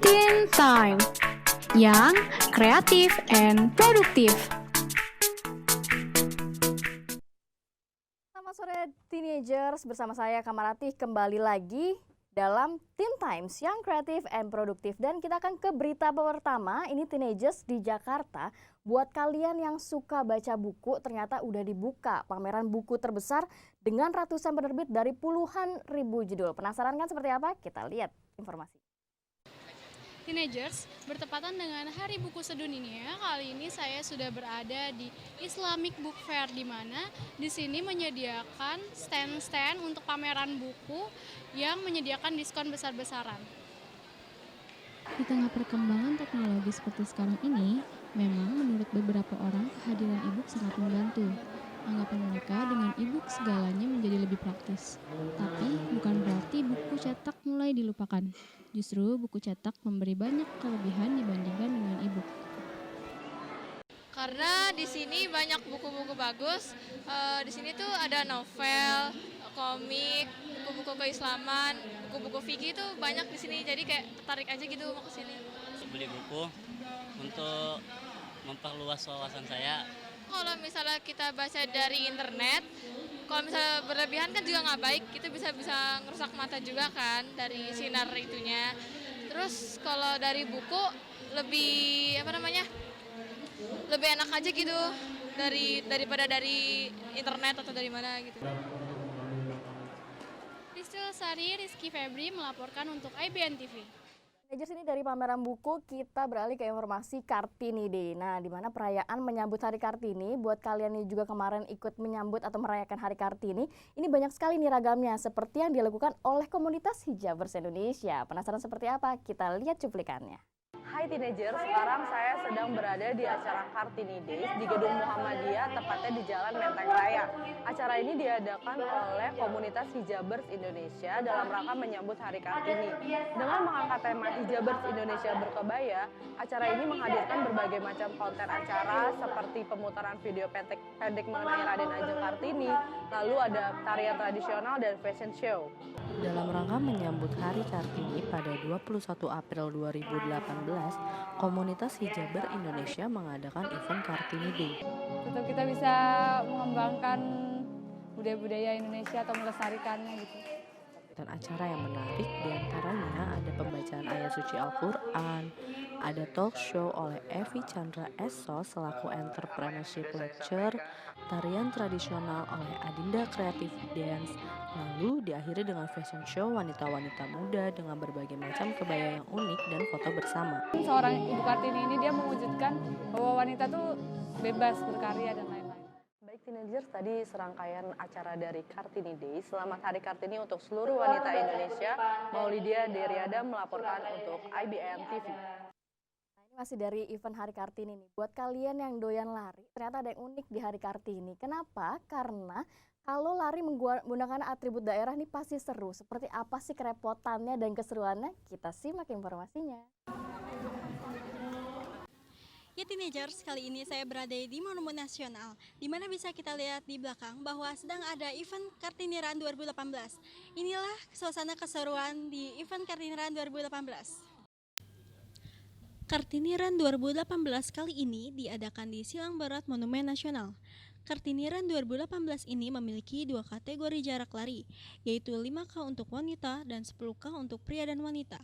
Teen Time, yang kreatif and produktif. Selamat sore teenagers, bersama saya Kamarati kembali lagi dalam Teen Times yang kreatif and produktif. Dan kita akan ke berita pertama, ini teenagers di Jakarta. Buat kalian yang suka baca buku, ternyata udah dibuka pameran buku terbesar dengan ratusan penerbit dari puluhan ribu judul. Penasaran kan seperti apa? Kita lihat informasi. Teenagers, bertepatan dengan Hari Buku Sedunia, kali ini saya sudah berada di Islamic Book Fair, di mana di sini menyediakan stand-stand untuk pameran buku yang menyediakan diskon besar-besaran. Di tengah perkembangan teknologi seperti sekarang ini, memang menurut beberapa orang kehadiran e-book sangat membantu. Anggapan mereka dengan e-book segalanya menjadi lebih praktis. Tapi bukan berarti buku cetak mulai dilupakan. Justru buku cetak memberi banyak kelebihan dibandingkan dengan e-book. Karena di sini banyak buku-buku bagus. Di sini tuh ada novel, komik, buku-buku keislaman, buku-buku fikih itu banyak di sini. Jadi kayak tertarik aja gitu mau ke sini. Beli buku untuk memperluas wawasan saya. Kalau misalnya kita baca dari internet, kalau misalnya berlebihan kan juga nggak baik, itu bisa ngerusak mata juga kan dari sinar itunya. Terus kalau dari buku lebih lebih enak aja gitu daripada dari internet atau dari mana gitu. Rizky Sari, Rizky Febri melaporkan untuk IBN TV. Teenagers, ini dari pameran buku kita beralih ke informasi Kartini Day. Nah, di mana perayaan menyambut Hari Kartini, buat kalian yang juga kemarin ikut menyambut atau merayakan Hari Kartini, ini banyak sekali nih ragamnya, seperti yang dilakukan oleh komunitas Hijabers Indonesia. Penasaran seperti apa? Kita lihat cuplikannya. Hai teenagers, sekarang saya sedang berada di acara Kartini Days di Gedung Muhammadiyah, tepatnya di Jalan Menteng Raya. Acara ini diadakan oleh komunitas Hijabers Indonesia dalam rangka menyambut Hari Kartini. Dengan mengangkat tema Hijabers Indonesia berkebaya, acara ini menghadirkan berbagai macam konten acara seperti pemutaran video pendek mengenai Raden Ajeng Kartini, lalu ada tarian tradisional dan fashion show. Dalam rangka menyambut Hari Kartini pada 21 April 2018, komunitas Hijaber Indonesia mengadakan event Kartini Day. Untuk kita bisa mengembangkan budaya-budaya Indonesia atau melestarikannya gitu. Dan acara yang menarik diantaranya ada pembacaan ayat suci Al-Quran, ada talk show oleh Evi Chandra Esos selaku entrepreneurship lecture, tarian tradisional oleh Adinda Creative Dance, lalu diakhiri dengan fashion show wanita-wanita muda dengan berbagai macam kebaya yang unik dan foto bersama. Seorang Ibu Kartini ini dia mewujudkan bahwa wanita tuh bebas berkarya dan lain-lain. Baik teenagers, tadi serangkaian acara dari Kartini Day. Selamat Hari Kartini untuk seluruh wanita Indonesia. Maulidia Deriada melaporkan untuk IBN TV. Masih dari event Hari Kartini nih, buat kalian yang doyan lari, ternyata ada yang unik di Hari Kartini. Kenapa? Karena kalau lari menggunakan atribut daerah nih pasti seru. Seperti apa sih kerepotannya dan keseruannya? Kita simak informasinya. Ya teenagers, kali ini saya berada di Monumen Nasional, di mana bisa kita lihat di belakang bahwa sedang ada event Kartini Run 2018. Inilah suasana keseruan di event Kartini Run 2018. Kartini Run 2018 kali ini diadakan di Silang Barat Monumen Nasional. Kartini Run 2018 ini memiliki dua kategori jarak lari, yaitu 5K untuk wanita dan 10K untuk pria dan wanita.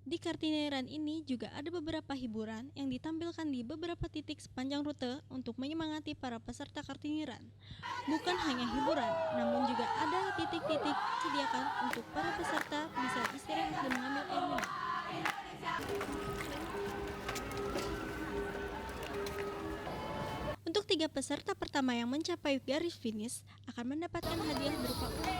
Di Kartini Run ini juga ada beberapa hiburan yang ditampilkan di beberapa titik sepanjang rute untuk menyemangati para peserta Kartini Run. Bukan hanya hiburan, namun juga ada titik-titik disediakan untuk para peserta bisa istirahat dan mengambil air minum. Untuk 3 peserta pertama yang mencapai garis finish akan mendapatkan hadiah berupa uang tunai.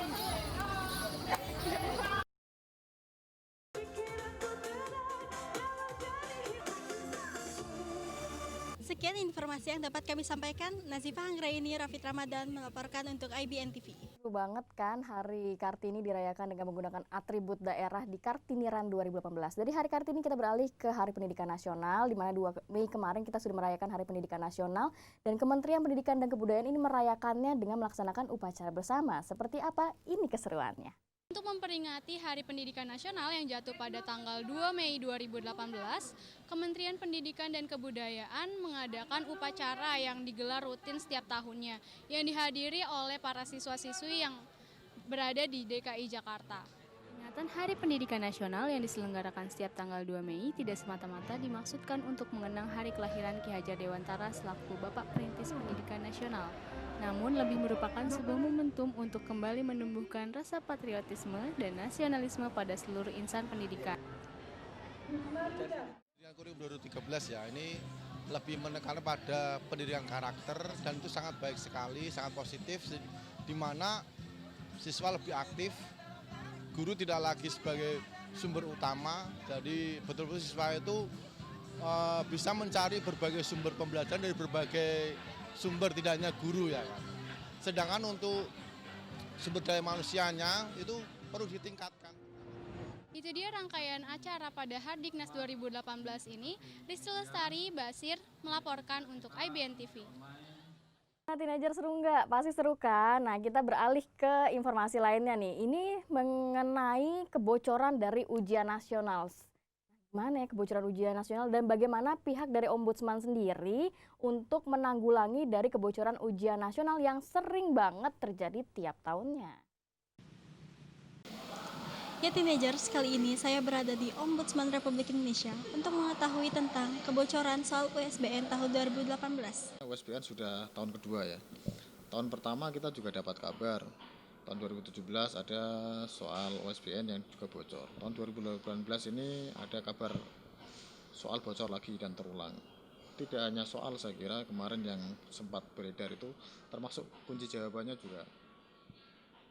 Sekian informasi yang dapat kami sampaikan. Nazifah Anggraini, Rafid Ramadan melaporkan untuk IBN TV. Seru banget kan Hari Kartini dirayakan dengan menggunakan atribut daerah di Kartini Run 2018. Dari Hari Kartini kita beralih ke Hari Pendidikan Nasional, di mana 2 Mei kemarin kita sudah merayakan Hari Pendidikan Nasional dan Kementerian Pendidikan dan Kebudayaan ini merayakannya dengan melaksanakan upacara bersama. Seperti apa? Ini keseruannya. Untuk memperingati Hari Pendidikan Nasional yang jatuh pada tanggal 2 Mei 2018, Kementerian Pendidikan dan Kebudayaan mengadakan upacara yang digelar rutin setiap tahunnya, yang dihadiri oleh para siswa-siswi yang berada di DKI Jakarta. Peringatan Hari Pendidikan Nasional yang diselenggarakan setiap tanggal 2 Mei tidak semata-mata dimaksudkan untuk mengenang hari kelahiran Ki Hajar Dewantara selaku Bapak Perintis Pendidikan Nasional, namun lebih merupakan sebuah momentum untuk kembali menumbuhkan rasa patriotisme dan nasionalisme pada seluruh insan pendidikan. Pendidikan kurikulum 2013 ya, ini lebih menekan pada pendidikan karakter dan itu sangat baik sekali, sangat positif, di mana siswa lebih aktif, guru tidak lagi sebagai sumber utama, jadi betul-betul siswa itu bisa mencari berbagai sumber pembelajaran dari berbagai sumber, tidak hanya guru ya kan. Sedangkan untuk sumber daya manusianya itu perlu ditingkatkan. Itu dia rangkaian acara pada Hardiknas 2018 ini. Rizky Lestari, Basir melaporkan untuk IBN TV. Nah, teenager seru nggak? Pasti seru kan? Nah, kita beralih ke informasi lainnya nih. Ini mengenai kebocoran dari ujian nasional. Mana ya kebocoran ujian nasional dan bagaimana pihak dari Ombudsman sendiri untuk menanggulangi dari kebocoran ujian nasional yang sering banget terjadi tiap tahunnya. Ya teenagers, kali ini saya berada di Ombudsman Republik Indonesia untuk mengetahui tentang kebocoran soal USBN tahun 2018. USBN sudah tahun kedua ya. Tahun pertama kita juga dapat kabar. Tahun 2017 ada soal USBN yang juga bocor. Tahun 2018 ini ada kabar soal bocor lagi dan terulang. Tidak hanya soal, saya kira kemarin yang sempat beredar itu termasuk kunci jawabannya juga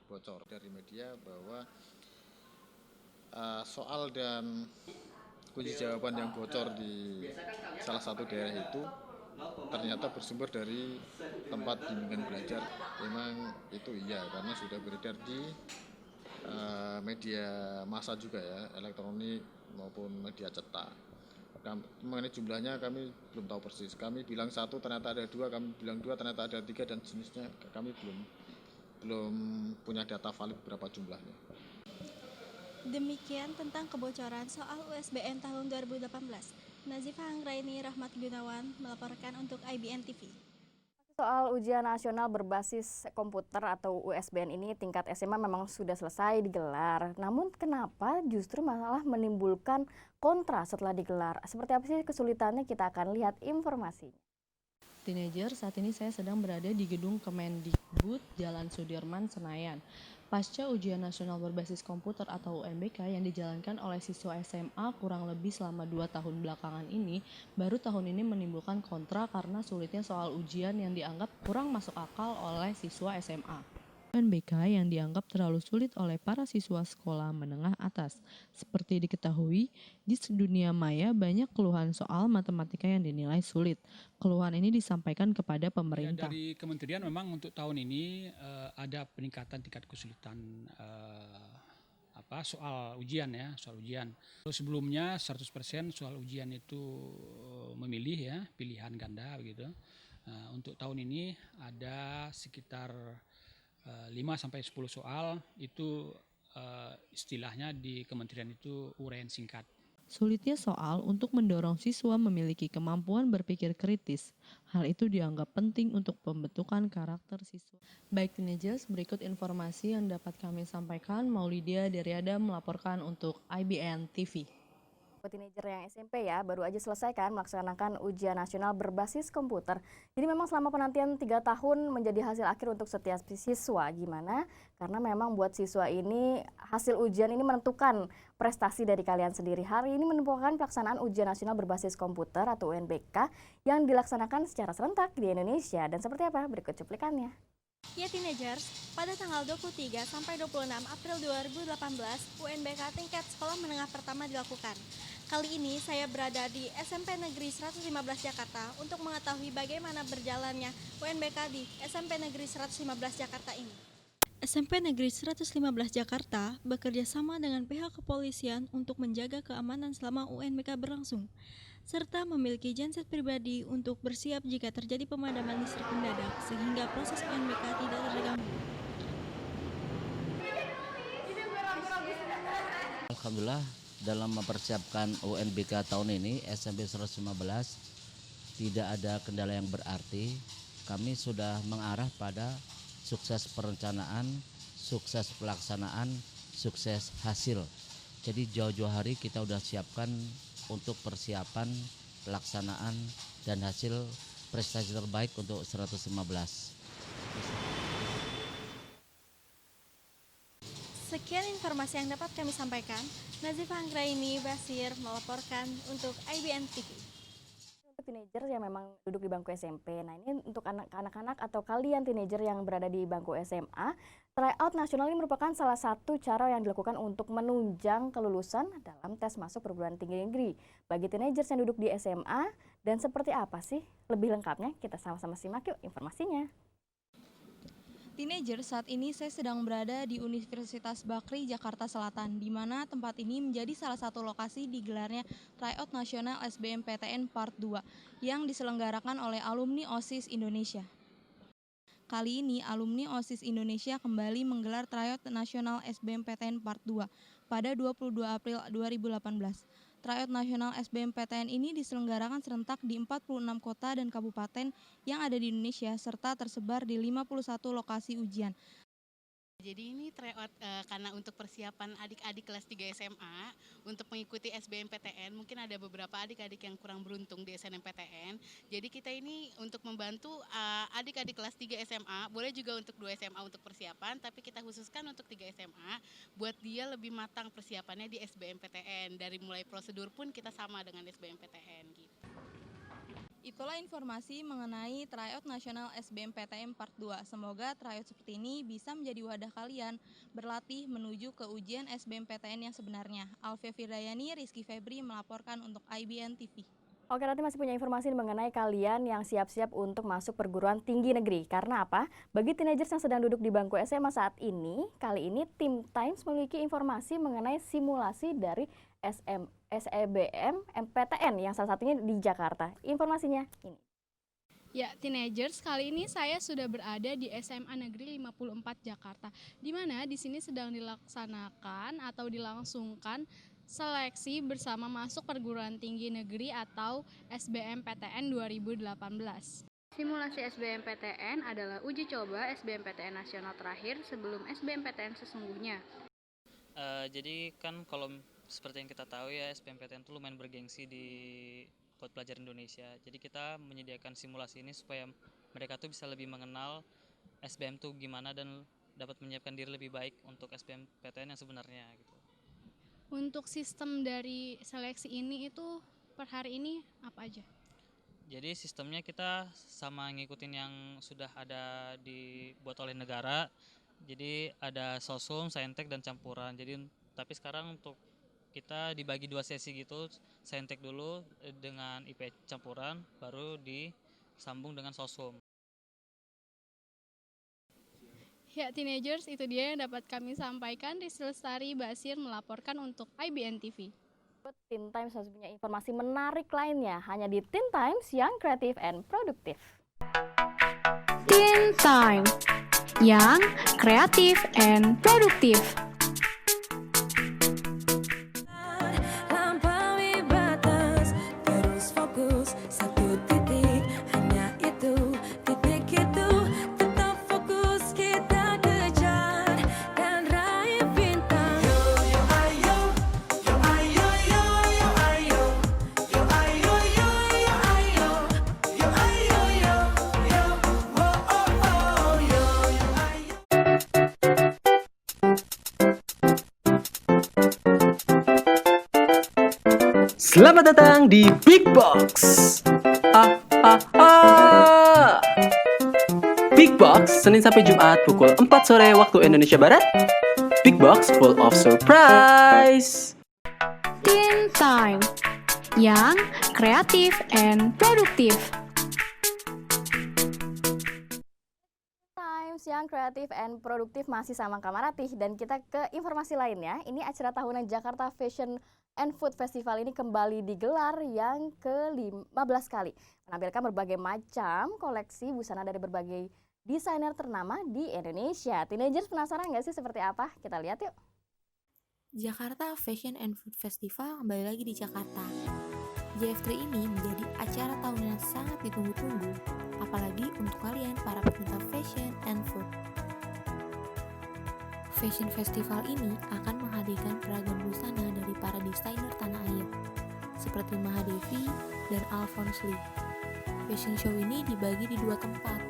bocor dari media bahwa soal dan kunci jawaban yang bocor di salah satu daerah itu ternyata bersumber dari tempat bimbingan belajar. Memang itu iya, karena sudah beredar di media massa juga ya, elektronik maupun media cetak. Mengenai jumlahnya kami belum tahu persis. Kami bilang 1 ternyata ada 2, kami bilang 2 ternyata ada 3 dan jenisnya kami belum punya data valid berapa jumlahnya. Demikian tentang kebocoran soal USBN tahun 2018. Nazifah Anggraini Rahmat Gunawan melaporkan untuk IBN TV. Soal ujian nasional berbasis komputer atau USBN ini tingkat SMA memang sudah selesai digelar. Namun kenapa justru malah menimbulkan kontra setelah digelar? Seperti apa sih kesulitannya? Kita akan lihat informasinya. Teenager, saat ini saya sedang berada di gedung Kemendikbud Jalan Sudirman, Senayan. Pasca ujian nasional berbasis komputer atau UNBK yang dijalankan oleh siswa SMA kurang lebih selama 2 tahun belakangan ini, baru tahun ini menimbulkan kontra karena sulitnya soal ujian yang dianggap kurang masuk akal oleh siswa SMA. UNBK yang dianggap terlalu sulit oleh para siswa sekolah menengah atas. Seperti diketahui, di dunia maya banyak keluhan soal matematika yang dinilai sulit. Keluhan ini disampaikan kepada pemerintah. Ya, dari kementerian memang untuk tahun ini ada peningkatan tingkat kesulitan soal ujian ya, soal ujian. Sebelumnya 100% soal ujian itu memilih ya, pilihan ganda begitu. Untuk tahun ini ada sekitar 5-10 soal itu istilahnya di kementerian itu uraian singkat. Sulitnya soal untuk mendorong siswa memiliki kemampuan berpikir kritis. Hal itu dianggap penting untuk pembentukan karakter siswa. Baik teenagers, berikut informasi yang dapat kami sampaikan. Maulidia Deriada melaporkan untuk IBN TV. Buat teenager yang SMP ya, baru aja selesai kan melaksanakan ujian nasional berbasis komputer. Jadi memang selama penantian 3 tahun menjadi hasil akhir untuk setiap siswa. Gimana? Karena memang buat siswa ini hasil ujian ini menentukan prestasi dari kalian sendiri. Hari ini merupakan pelaksanaan ujian nasional berbasis komputer atau UNBK yang dilaksanakan secara serentak di Indonesia. Dan seperti apa? Berikut cuplikannya. Ya teenagers, pada tanggal 23 sampai 26 April 2018, UNBK tingkat sekolah menengah pertama dilakukan. Kali ini saya berada di SMP Negeri 115 Jakarta untuk mengetahui bagaimana berjalannya UNBK di SMP Negeri 115 Jakarta ini. SMP Negeri 115 Jakarta bekerja sama dengan pihak kepolisian untuk menjaga keamanan selama UNBK berlangsung, serta memiliki genset pribadi untuk bersiap jika terjadi pemadaman listrik mendadak sehingga proses UNBK tidak terganggu. Alhamdulillah dalam mempersiapkan UNBK tahun ini SMP 115 tidak ada kendala yang berarti. Kami sudah mengarah pada sukses perencanaan, sukses pelaksanaan, sukses hasil. Jadi jauh-jauh hari kita sudah siapkan untuk persiapan, pelaksanaan, dan hasil prestasi terbaik untuk 115. Sekian informasi yang dapat kami sampaikan. Nazifah Anggraini Basir melaporkan untuk IBN TV. Teenager yang memang duduk di bangku SMP. Nah, ini untuk anak-anak atau kalian teenager yang berada di bangku SMA, tryout nasional ini merupakan salah satu cara yang dilakukan untuk menunjang kelulusan dalam tes masuk perguruan tinggi negeri. Bagi teenagers yang duduk di SMA, dan seperti apa sih lebih lengkapnya? Kita sama-sama simak yuk informasinya. Teenager, saat ini saya sedang berada di Universitas Bakri, Jakarta Selatan, di mana tempat ini menjadi salah satu lokasi digelarnya Tryout Nasional SBMPTN Part 2 yang diselenggarakan oleh alumni OSIS Indonesia. Kali ini, alumni OSIS Indonesia kembali menggelar Tryout Nasional SBMPTN Part 2 pada 22 April 2018. Tryout Nasional SBMPTN ini diselenggarakan serentak di 46 kota dan kabupaten yang ada di Indonesia serta tersebar di 51 lokasi ujian. Jadi ini tryout karena untuk persiapan adik-adik kelas 3 SMA untuk mengikuti SBMPTN, mungkin ada beberapa adik-adik yang kurang beruntung di SNMPTN. Jadi kita ini untuk membantu adik-adik kelas 3 SMA, boleh juga untuk 2 SMA untuk persiapan, tapi kita khususkan untuk 3 SMA buat dia lebih matang persiapannya di SBMPTN. Dari mulai prosedur pun kita sama dengan SBMPTN gitu. Itulah informasi mengenai Tryout Nasional SBMPTN Part 2. Semoga tryout seperti ini bisa menjadi wadah kalian berlatih menuju ke ujian SBMPTN yang sebenarnya. Alfia Firdayani, Rizky Febri melaporkan untuk IBN TV. Oke, nanti masih punya informasi mengenai kalian yang siap-siap untuk masuk perguruan tinggi negeri. Karena apa? Bagi teenagers yang sedang duduk di bangku SMA saat ini, kali ini Tim Times memiliki informasi mengenai simulasi dari SEBM MPTN yang salah satunya di Jakarta. Informasinya ini. Ya, teenagers, kali ini saya sudah berada di SMA Negeri 54 Jakarta, di mana di sini sedang dilaksanakan atau dilangsungkan seleksi bersama masuk perguruan tinggi negeri atau SBMPTN 2018. Simulasi SBMPTN adalah uji coba SBMPTN nasional terakhir sebelum SBMPTN sesungguhnya. Jadi kan kalau seperti yang kita tahu ya, SBMPTN itu lumayan bergengsi buat pelajar Indonesia. Jadi kita menyediakan simulasi ini supaya mereka tuh bisa lebih mengenal SBM tuh gimana dan dapat menyiapkan diri lebih baik untuk SBMPTN yang sebenarnya gitu. Untuk sistem dari seleksi ini itu per hari ini apa aja? Jadi sistemnya kita sama ngikutin yang sudah ada dibuat oleh negara. Jadi ada sosum, saintek dan campuran. Jadi tapi sekarang untuk kita dibagi 2 sesi gitu, saintek dulu dengan IP campuran, baru disambung dengan sosum. Ya, teenagers, itu dia yang dapat kami sampaikan. Rizky Lestari Basir melaporkan untuk IBN TV. Teen Times masih punya informasi menarik lainnya, hanya di Teen Times yang kreatif and produktif. Teen Time yang kreatif and produktif. Lampaui batas, terus fokus satu titik, hanya itu, titik itu, tetap fokus kita kejar dan raih bintang. Yo yo ayo, yo ayo yo yo ayo, yo ayo yo yo ayo, yo ayo yo yo, oh oh oh yo yo ayo. Selamat datang di Big Box. Big Box Senin sampai Jumat pukul 4 sore waktu Indonesia Barat. Big Box full of surprise. Teen Time yang kreatif and produktif. Times yang kreatif and produktif masih sama Kamaratih, dan kita ke informasi lainnya. Ini acara tahunan Jakarta Fashion and Food Festival ini kembali digelar yang ke-15 kali. Menampilkan berbagai macam koleksi busana dari berbagai desainer ternama di Indonesia. Teenagers penasaran nggak sih seperti apa? Kita lihat yuk. Jakarta Fashion and Food Festival kembali lagi di Jakarta. JF3 ini menjadi acara tahunan yang sangat ditunggu-tunggu, apalagi untuk kalian para pecinta fashion and food. Fashion Festival ini akan menghadirkan beragam busana dari para desainer tanah air, seperti Mahadevi dan Alphonse Lee. Fashion show ini dibagi di 2 tempat,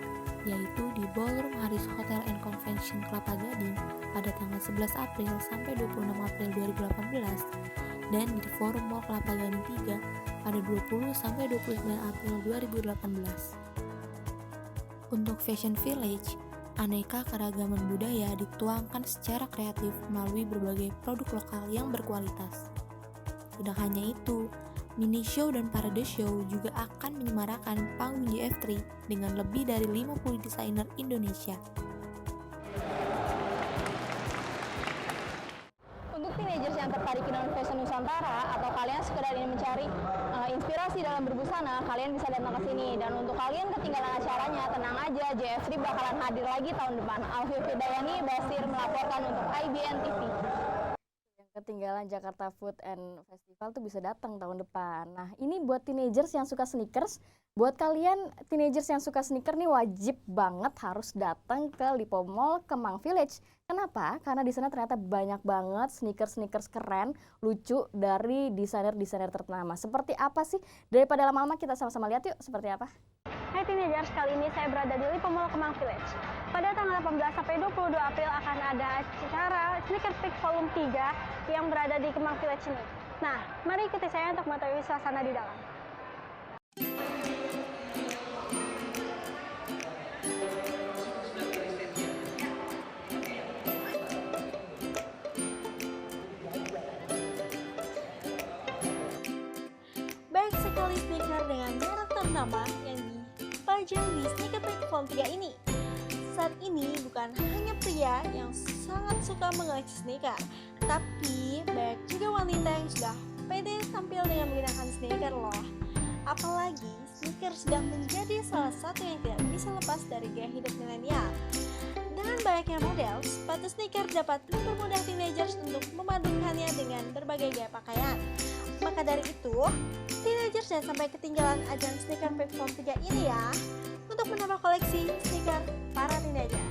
yaitu di Ballroom Haris Hotel and Convention Kelapa Gading pada tanggal 11 April sampai 26 April 2018 dan di Forum Mall Kelapa Gading 3 pada 20 sampai 29 April 2018. Untuk Fashion Village, aneka keragaman budaya dituangkan secara kreatif melalui berbagai produk lokal yang berkualitas. Tidak hanya itu, mini show dan parade show juga akan menyemarakan panggung JF3 dengan lebih dari 50 desainer Indonesia. Untuk teenagers yang tertarik dengan fashion Nusantara atau kalian sekedar ingin mencari inspirasi dalam berbusana, kalian bisa datang ke sini. Dan untuk kalian ketinggalan acaranya, tenang aja, JF3 bakalan hadir lagi tahun depan. Alfi Fidayani, Basir melaporkan untuk IBN TV. Ketinggalan Jakarta Food and Festival tuh bisa datang tahun depan. Nah, ini buat teenagers yang suka sneakers. Buat kalian teenagers yang suka sneaker nih wajib banget harus datang ke Lipo Mall Kemang Village. Kenapa? Karena di sana ternyata banyak banget sneakers keren, lucu dari desainer-desainer ternama. Seperti apa sih? Daripada lama-lama kita sama-sama lihat yuk seperti apa. Hai teenagers, kali ini saya berada di Lipo Mall Kemang Village. Pada tanggal 18 sampai 22 April akan ada acara Sneaker Peak Volume 3 yang berada di Kemang Village ini. Nah, mari ikuti saya untuk mengetahui suasana di dalam. Banyak sekali sneaker dengan merek ternama yang dipajang di Sneaker Peak Volume 3 ini. Saat ini bukan hanya pria yang sangat suka mengoleksi sneaker, tapi banyak juga wanita yang sudah pede tampil dengan menggunakan sneaker loh. Apalagi sneaker sudah menjadi salah satu yang tidak bisa lepas dari gaya hidup milenial. Dengan banyaknya model, sepatu sneaker dapat mempermudah teenagers untuk memadukannya dengan berbagai gaya pakaian. Maka dari itu, teenagers jangan sampai ketinggalan ajang Sneaker Peak Volume 3 ini ya, untuk menambah koleksi sneaker para teenager.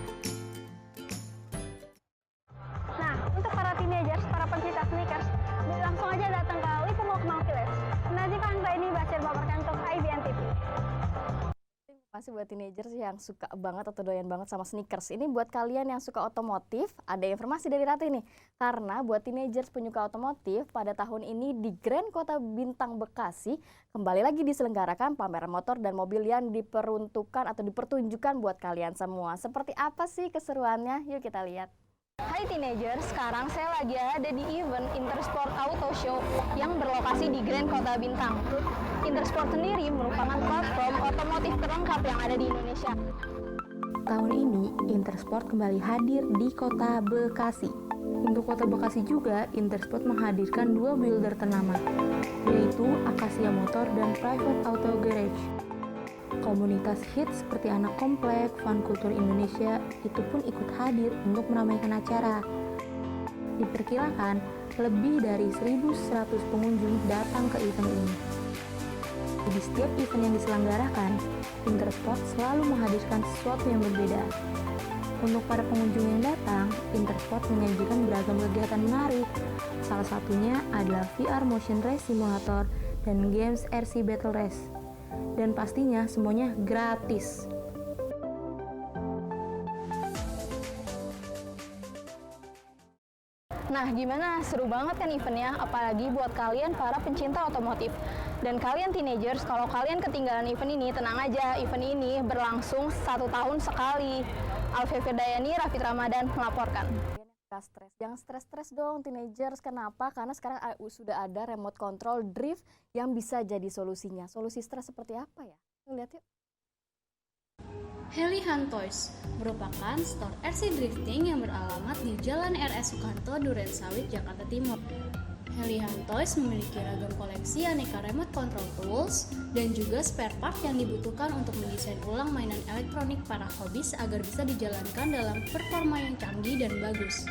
Nah, untuk para teenagers, para pencinta sneakers, langsung aja datang ke Lipo Mall Kemang Village. Menyajikan kali ini Basir melaporkan untuk IBN TV. Masih buat teenagers yang suka banget atau doyan banget sama sneakers. Ini buat kalian yang suka otomotif, ada informasi dari Rati nih. Karena buat teenagers penyuka otomotif, pada tahun ini di Grand Kota Bintang Bekasi kembali lagi diselenggarakan pameran motor dan mobil yang diperuntukkan atau dipertunjukkan buat kalian semua. Seperti apa sih keseruannya? Yuk kita lihat. Hai teenagers, sekarang saya lagi ada di event Intersport Auto Show yang berlokasi di Grand Kota Bintang. Intersport sendiri merupakan platform otomotif terlengkap yang ada di Indonesia. Tahun ini, Intersport kembali hadir di Kota Bekasi. Untuk Kota Bekasi juga, Intersport menghadirkan 2 builder ternama, yaitu Akasia Motor dan Private Auto Garage. Komunitas hits seperti Anak Komplek, Fun Culture Indonesia itu pun ikut hadir untuk meramaikan acara. Diperkirakan lebih dari 1.100 pengunjung datang ke event ini. Di setiap event yang diselenggarakan, Intersport selalu menghadirkan sesuatu yang berbeda. Untuk para pengunjung yang datang, Intersport menyajikan beragam kegiatan menarik. Salah satunya adalah VR Motion Race Simulator dan games RC Battle Race. Dan pastinya semuanya gratis. Nah, gimana? Seru banget kan eventnya, apalagi buat kalian para pencinta otomotif. Dan kalian teenagers, kalau kalian ketinggalan event ini, tenang aja, event ini berlangsung 1 tahun sekali. Alfi Firdayani, Raffi Ramadan melaporkan. Jangan stres-stres dong teenagers. Kenapa? Karena sekarang sudah ada remote control drift yang bisa jadi solusinya. Solusi stres seperti apa ya? Lihat yuk. Helihan Toys merupakan store RC drifting yang beralamat di Jalan RS Soekarto, Durensawit, Jakarta Timur. Helihan Toys memiliki ragam koleksi aneka remote control tools dan juga spare part yang dibutuhkan untuk mendesain ulang mainan elektronik para hobis agar bisa dijalankan dalam performa yang canggih dan bagus.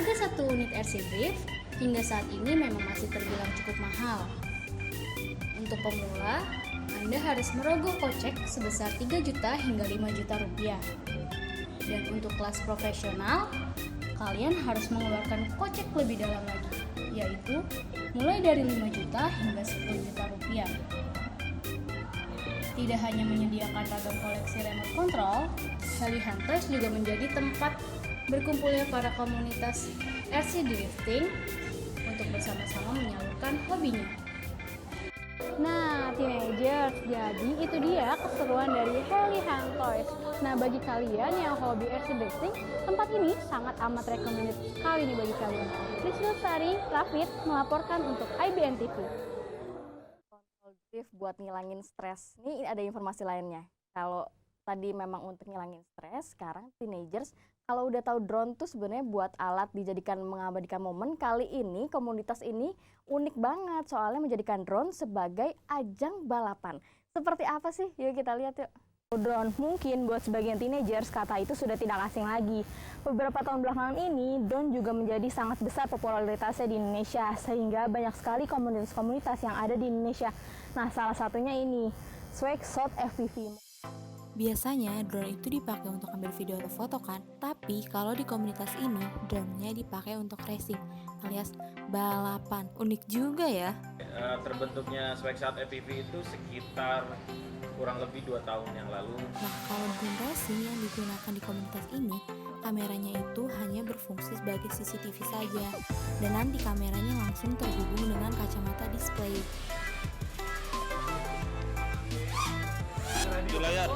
Harga satu unit RC Drift hingga saat ini memang masih terbilang cukup mahal. Untuk pemula, Anda harus merogoh kocek sebesar 3 juta hingga 5 juta rupiah. Dan untuk kelas profesional, kalian harus mengeluarkan kocek lebih dalam lagi, yaitu mulai dari 5 juta hingga 10 juta rupiah. Tidak hanya menyediakan ragam koleksi remote control, Heli Hunters juga menjadi tempat berkumpulnya para komunitas RC drifting untuk bersama-sama menyalurkan hobinya. Nah, teenagers, jadi itu dia keseruan dari Heli Hunters. Nah, bagi kalian yang hobi RC drifting, tempat ini sangat amat recommended sekali nih bagi kalian. Rizky Lestari, Rafid, melaporkan untuk IBN TV. Buat ngilangin stres. Ini ada informasi lainnya. Kalau tadi memang untuk ngilangin stres, sekarang teenagers kalau udah tahu drone tuh sebenarnya buat alat dijadikan mengabadikan momen. Kali ini komunitas ini unik banget soalnya menjadikan drone sebagai ajang balapan. Seperti apa sih? Yuk kita lihat yuk. Drone mungkin buat sebagian teenagers kata itu sudah tidak asing lagi. Beberapa tahun belakangan ini drone juga menjadi sangat besar popularitasnya di Indonesia sehingga banyak sekali komunitas-komunitas yang ada di Indonesia. Nah, salah satunya ini Swagshot FPV. Biasanya drone itu dipakai untuk ambil video atau foto kan, tapi kalau di komunitas ini drone-nya dipakai untuk racing alias balapan. Unik juga ya. Terbentuknya Swagshot FPV itu sekitar kurang lebih 2 tahun yang lalu. Nah, kalau drone racing yang digunakan di komunitas ini, kameranya itu hanya berfungsi sebagai CCTV saja, dan nanti kameranya langsung terhubung dengan kacamata display. Di layar.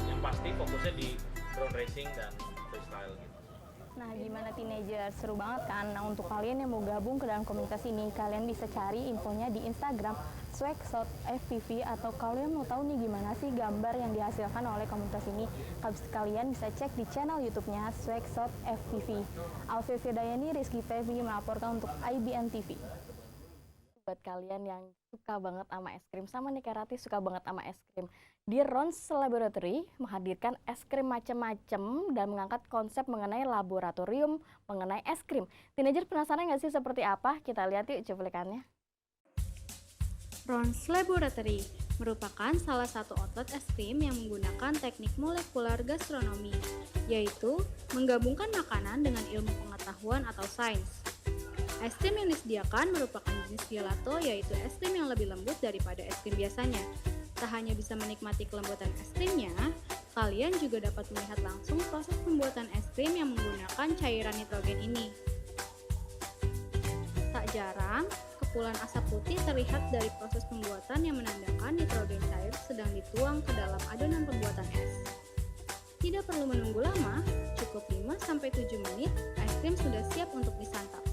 Yang pasti fokusnya di drone racing dan freestyle gitu. Nah, gimana teenager? Seru banget kan? Nah, untuk kalian yang mau gabung ke dalam komunitas ini, kalian bisa cari infonya di Instagram Swagshot FPV, atau kalian mau tahu nih gimana sih gambar yang dihasilkan oleh komunitas ini, kalian bisa cek di channel YouTube-nya Swagshot FPV. Alfie Firdayani, Rizky Fevi melaporkan untuk IBN TV. Buat kalian yang suka banget sama es krim, sama nih Kak Rati suka banget sama es krim, di Rons Laboratory menghadirkan es krim macam-macam dan mengangkat konsep mengenai laboratorium mengenai es krim. Teenager penasaran nggak sih seperti apa? Kita lihat yuk cuplikannya. Rons Laboratory merupakan salah satu outlet es krim yang menggunakan teknik molekular gastronomi, yaitu menggabungkan makanan dengan ilmu pengetahuan atau sains. Es krim yang disediakan merupakan jenis gelato, yaitu es krim yang lebih lembut daripada es krim biasanya. Tak hanya bisa menikmati kelembutan es krimnya, kalian juga dapat melihat langsung proses pembuatan es krim yang menggunakan cairan nitrogen ini. Tak jarang, kepulan asap putih terlihat dari proses pembuatan yang menandakan nitrogen cair sedang dituang ke dalam adonan pembuatan es. Tidak perlu menunggu lama, cukup 5-7 menit, es krim sudah siap untuk disantap.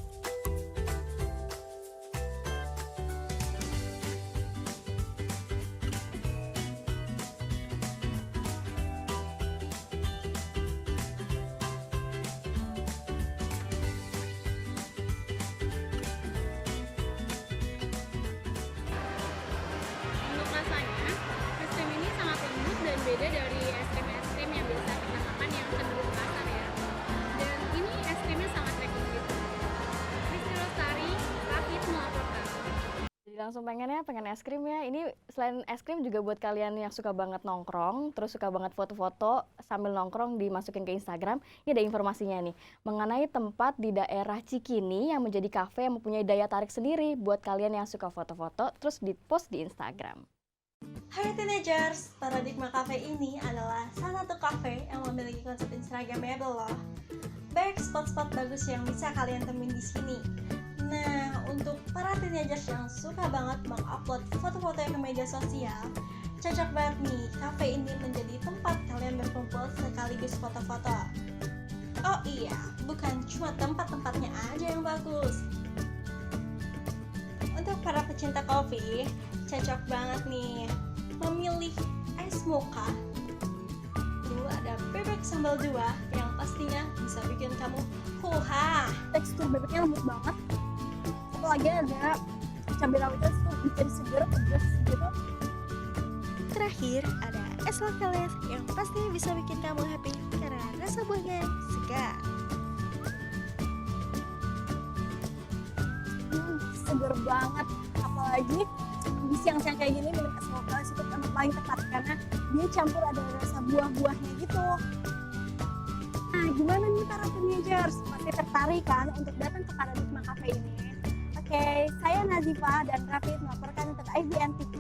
Untuk rasanya, es krim ini sangat lembut dan beda dari es krim yang biasa kita makan yang cenderung kasar ya. Dan ini es krimnya sangat recommended. Rizky Lestari, Rafid melaporkan. Jadi langsung pengen es krim ya. Ini selain es krim juga buat kalian yang suka banget nongkrong, terus suka banget foto-foto sambil nongkrong dimasukin ke Instagram. Ini ada informasinya nih mengenai tempat di daerah Cikini yang menjadi kafe yang mempunyai daya tarik sendiri buat kalian yang suka foto-foto terus di-post di Instagram. Hai teenagers, Paradigma Cafe ini adalah salah satu kafe yang memiliki konsep instagramable loh. Banyak spot-spot bagus yang bisa kalian temuin di sini. Nah, untuk para teenagers yang suka banget mengupload foto-foto ke media sosial, cocok banget nih, kafe ini menjadi tempat kalian berkumpul sekaligus foto-foto. Oh iya, bukan cuma tempat-tempatnya aja yang bagus. Untuk para pecinta kopi, cocok banget nih memilih es mocha. Lalu ada bebek sambal 2 yang pastinya bisa bikin kamu hoha. Tekstur bebeknya lembut banget. Apalagi ada cabai rawitnya, itu bikin seger, pedas gitu. Terakhir ada es lokeles yang pasti bisa bikin kamu happy karena rasa buahnya segar. Seger banget, apalagi di siang-siang kayak gini minum es lokeles itu emang paling tepat karena dia campur ada rasa buah-buahnya gitu. Nah, gimana nih para teenagers? Pasti tertarik kan untuk datang ke Paradigma Cafe ini? Oke, saya Nazifa dan Rafid melaporkan untuk IBN TV.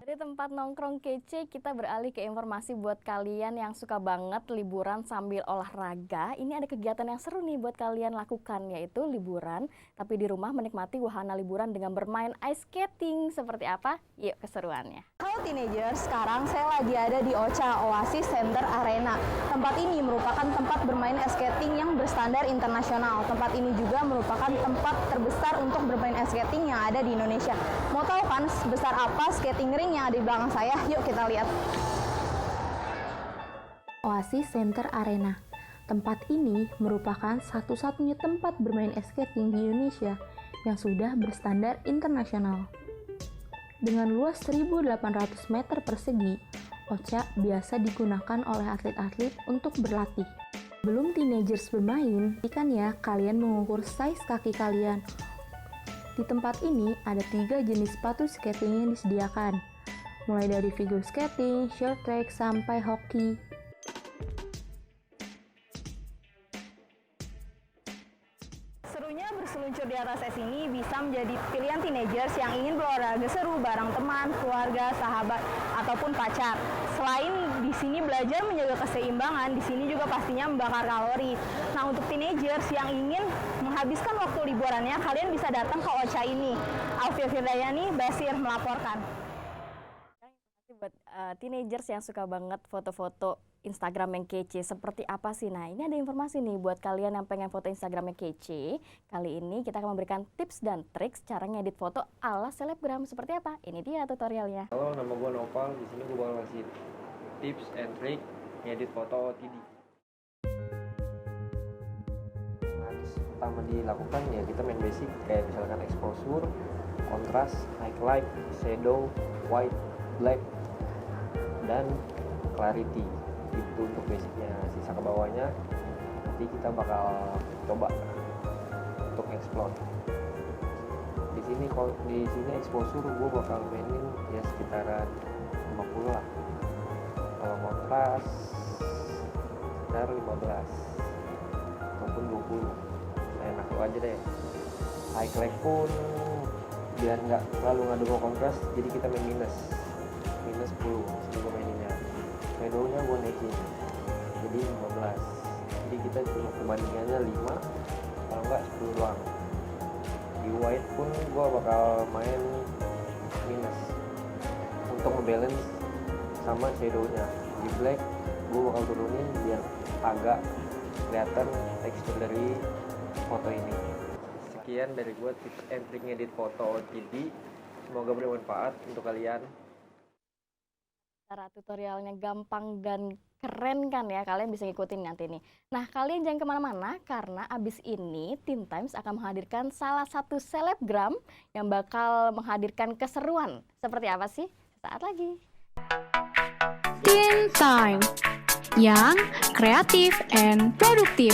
Dari tempat nongkrong kece, kita beralih ke informasi buat kalian yang suka banget liburan sambil olahraga. Ini ada kegiatan yang seru nih buat kalian lakukan, yaitu liburan, tapi di rumah menikmati wahana liburan dengan bermain ice skating. Seperti apa? Yuk keseruannya. Halo teenagers, sekarang saya lagi ada di OCA, Oasis Center Arena. Tempat ini merupakan tempat bermain ice skating yang berstandar internasional. Tempat ini juga merupakan tempat terbesar untuk bermain ice skating yang ada di Indonesia. Mau tahu kan sebesar apa skating ring yang ada di belakang saya? Yuk kita lihat. Oasis Center Arena. Tempat ini merupakan satu-satunya tempat bermain ice skating di Indonesia yang sudah berstandar internasional. Dengan luas 1.800 meter persegi, OCA biasa digunakan oleh atlet-atlet untuk berlatih. Belum teenagers bermain, ikan ya kalian mengukur size kaki kalian. Di tempat ini ada 3 jenis sepatu skating yang disediakan, mulai dari figure skating, short track, sampai hoki. Serunya berseluncur di atas es ini bisa menjadi pilihan teenagers yang ingin berolahraga seru bareng teman, keluarga, sahabat, ataupun pacar. Selain di sini belajar menjaga keseimbangan, di sini juga pastinya membakar kalori. Nah, untuk teenagers yang ingin menghabiskan waktu liburannya, kalian bisa datang ke OCA ini. Alfia Firdayani, Basir melaporkan. Buat teenagers yang suka banget foto-foto Instagram yang kece, seperti apa sih? Nah, ini ada informasi nih buat kalian yang pengen foto Instagram yang kece. Kali ini kita akan memberikan tips dan trik cara ngedit foto ala selebgram. Seperti apa? Ini dia tutorialnya. Halo, nama gue Nopal. Di sini gue bakal ngasih tips and trik ngedit foto OOTD. Pertama dilakukan ya kita main basic kayak misalkan exposure, kontras, highlight, shadow, white, black, dan clarity. Itu untuk basicnya. Sisa ke bawahnya nanti kita bakal coba untuk explore. Di sini exposure gue bakal mainin ya sekitaran 50 lah. Kalau kontras sekitar 15 ataupun 20. Nah, enak aja deh. Highlight pun biar nggak terlalu ngadu kontras, jadi kita main minus 10 sebelum maininnya. Shadownya gue naikin jadi 15, jadi kita cuma perbandingannya 5 kalau nggak 10 doang. Di white pun gue bakal main minus untuk ngebalance sama shadownya. Di black gue bakal turunin biar agak kelihatan tekstur dari foto ini. Sekian dari gue tips and trick ngedit foto OOTD, semoga bermanfaat untuk kalian. Cara tutorialnya gampang dan keren kan ya, kalian bisa ngikutin nanti nih. Nah, kalian jangan kemana-mana karena abis ini Teen Times akan menghadirkan salah satu selebgram yang bakal menghadirkan keseruan. Seperti apa sih? Saat lagi. Teen Time yang kreatif and produktif.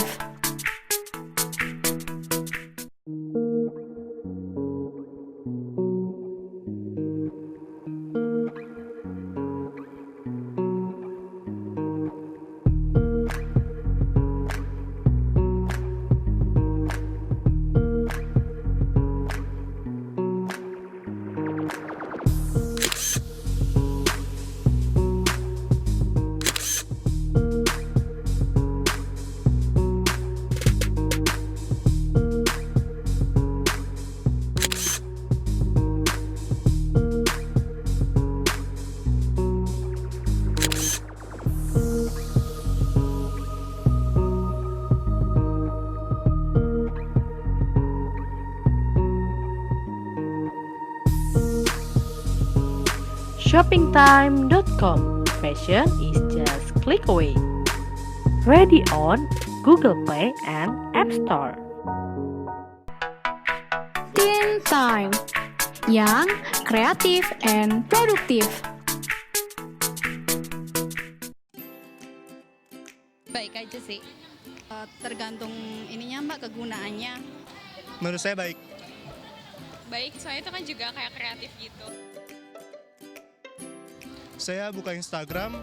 Shoppingtime.com. Fashion is just click away. Ready on Google Play and App Store. Teen Time yang kreatif and produktif. Baik aja sih. Tergantung ininya Mbak, kegunaannya. Menurut saya baik. Baik, soalnya itu kan juga kayak kreatif gitu. Saya buka Instagram,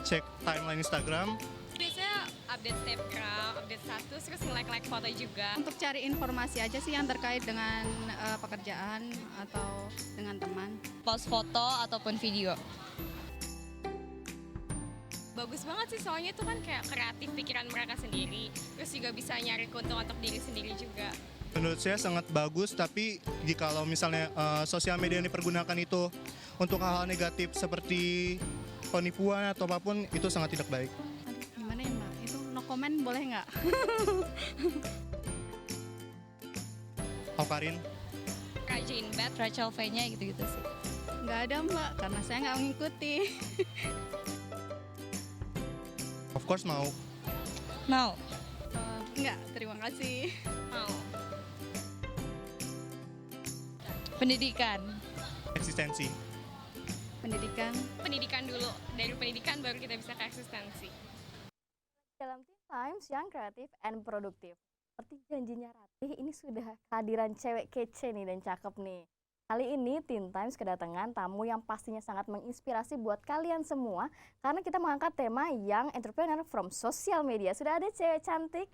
cek timeline Instagram. Biasanya update snapgram, update status, terus nge-like foto juga. Untuk cari informasi aja sih yang terkait dengan pekerjaan atau dengan teman. Post foto ataupun video. Bagus banget sih, soalnya itu kan kayak kreatif pikiran mereka sendiri. Terus juga bisa nyari keuntungan untuk diri sendiri juga. Menurut saya sangat bagus, tapi jikalau misalnya sosial media yang dipergunakan itu untuk hal-hal negatif seperti penipuan atau apapun, itu sangat tidak baik. Aduh, gimana ya Mbak? Itu no comment boleh nggak? Aukarin? Rajin Bet, Rachel V-nya gitu-gitu sih. Nggak ada Mbak, karena saya nggak mengikuti. Of course mau. Mau? Nggak, terima kasih. Mau. Pendidikan. Eksistensi. Pendidikan. Pendidikan dulu, dari pendidikan baru kita bisa ke eksistensi. Dalam Teen Times yang kreatif and produktif. Seperti janjinya Ratih, ini sudah kehadiran cewek kece nih dan cakep nih. Kali ini Teen Times kedatangan tamu yang pastinya sangat menginspirasi buat kalian semua. Karena kita mengangkat tema Young Entrepreneur from Social Media. Sudah ada cewek cantik,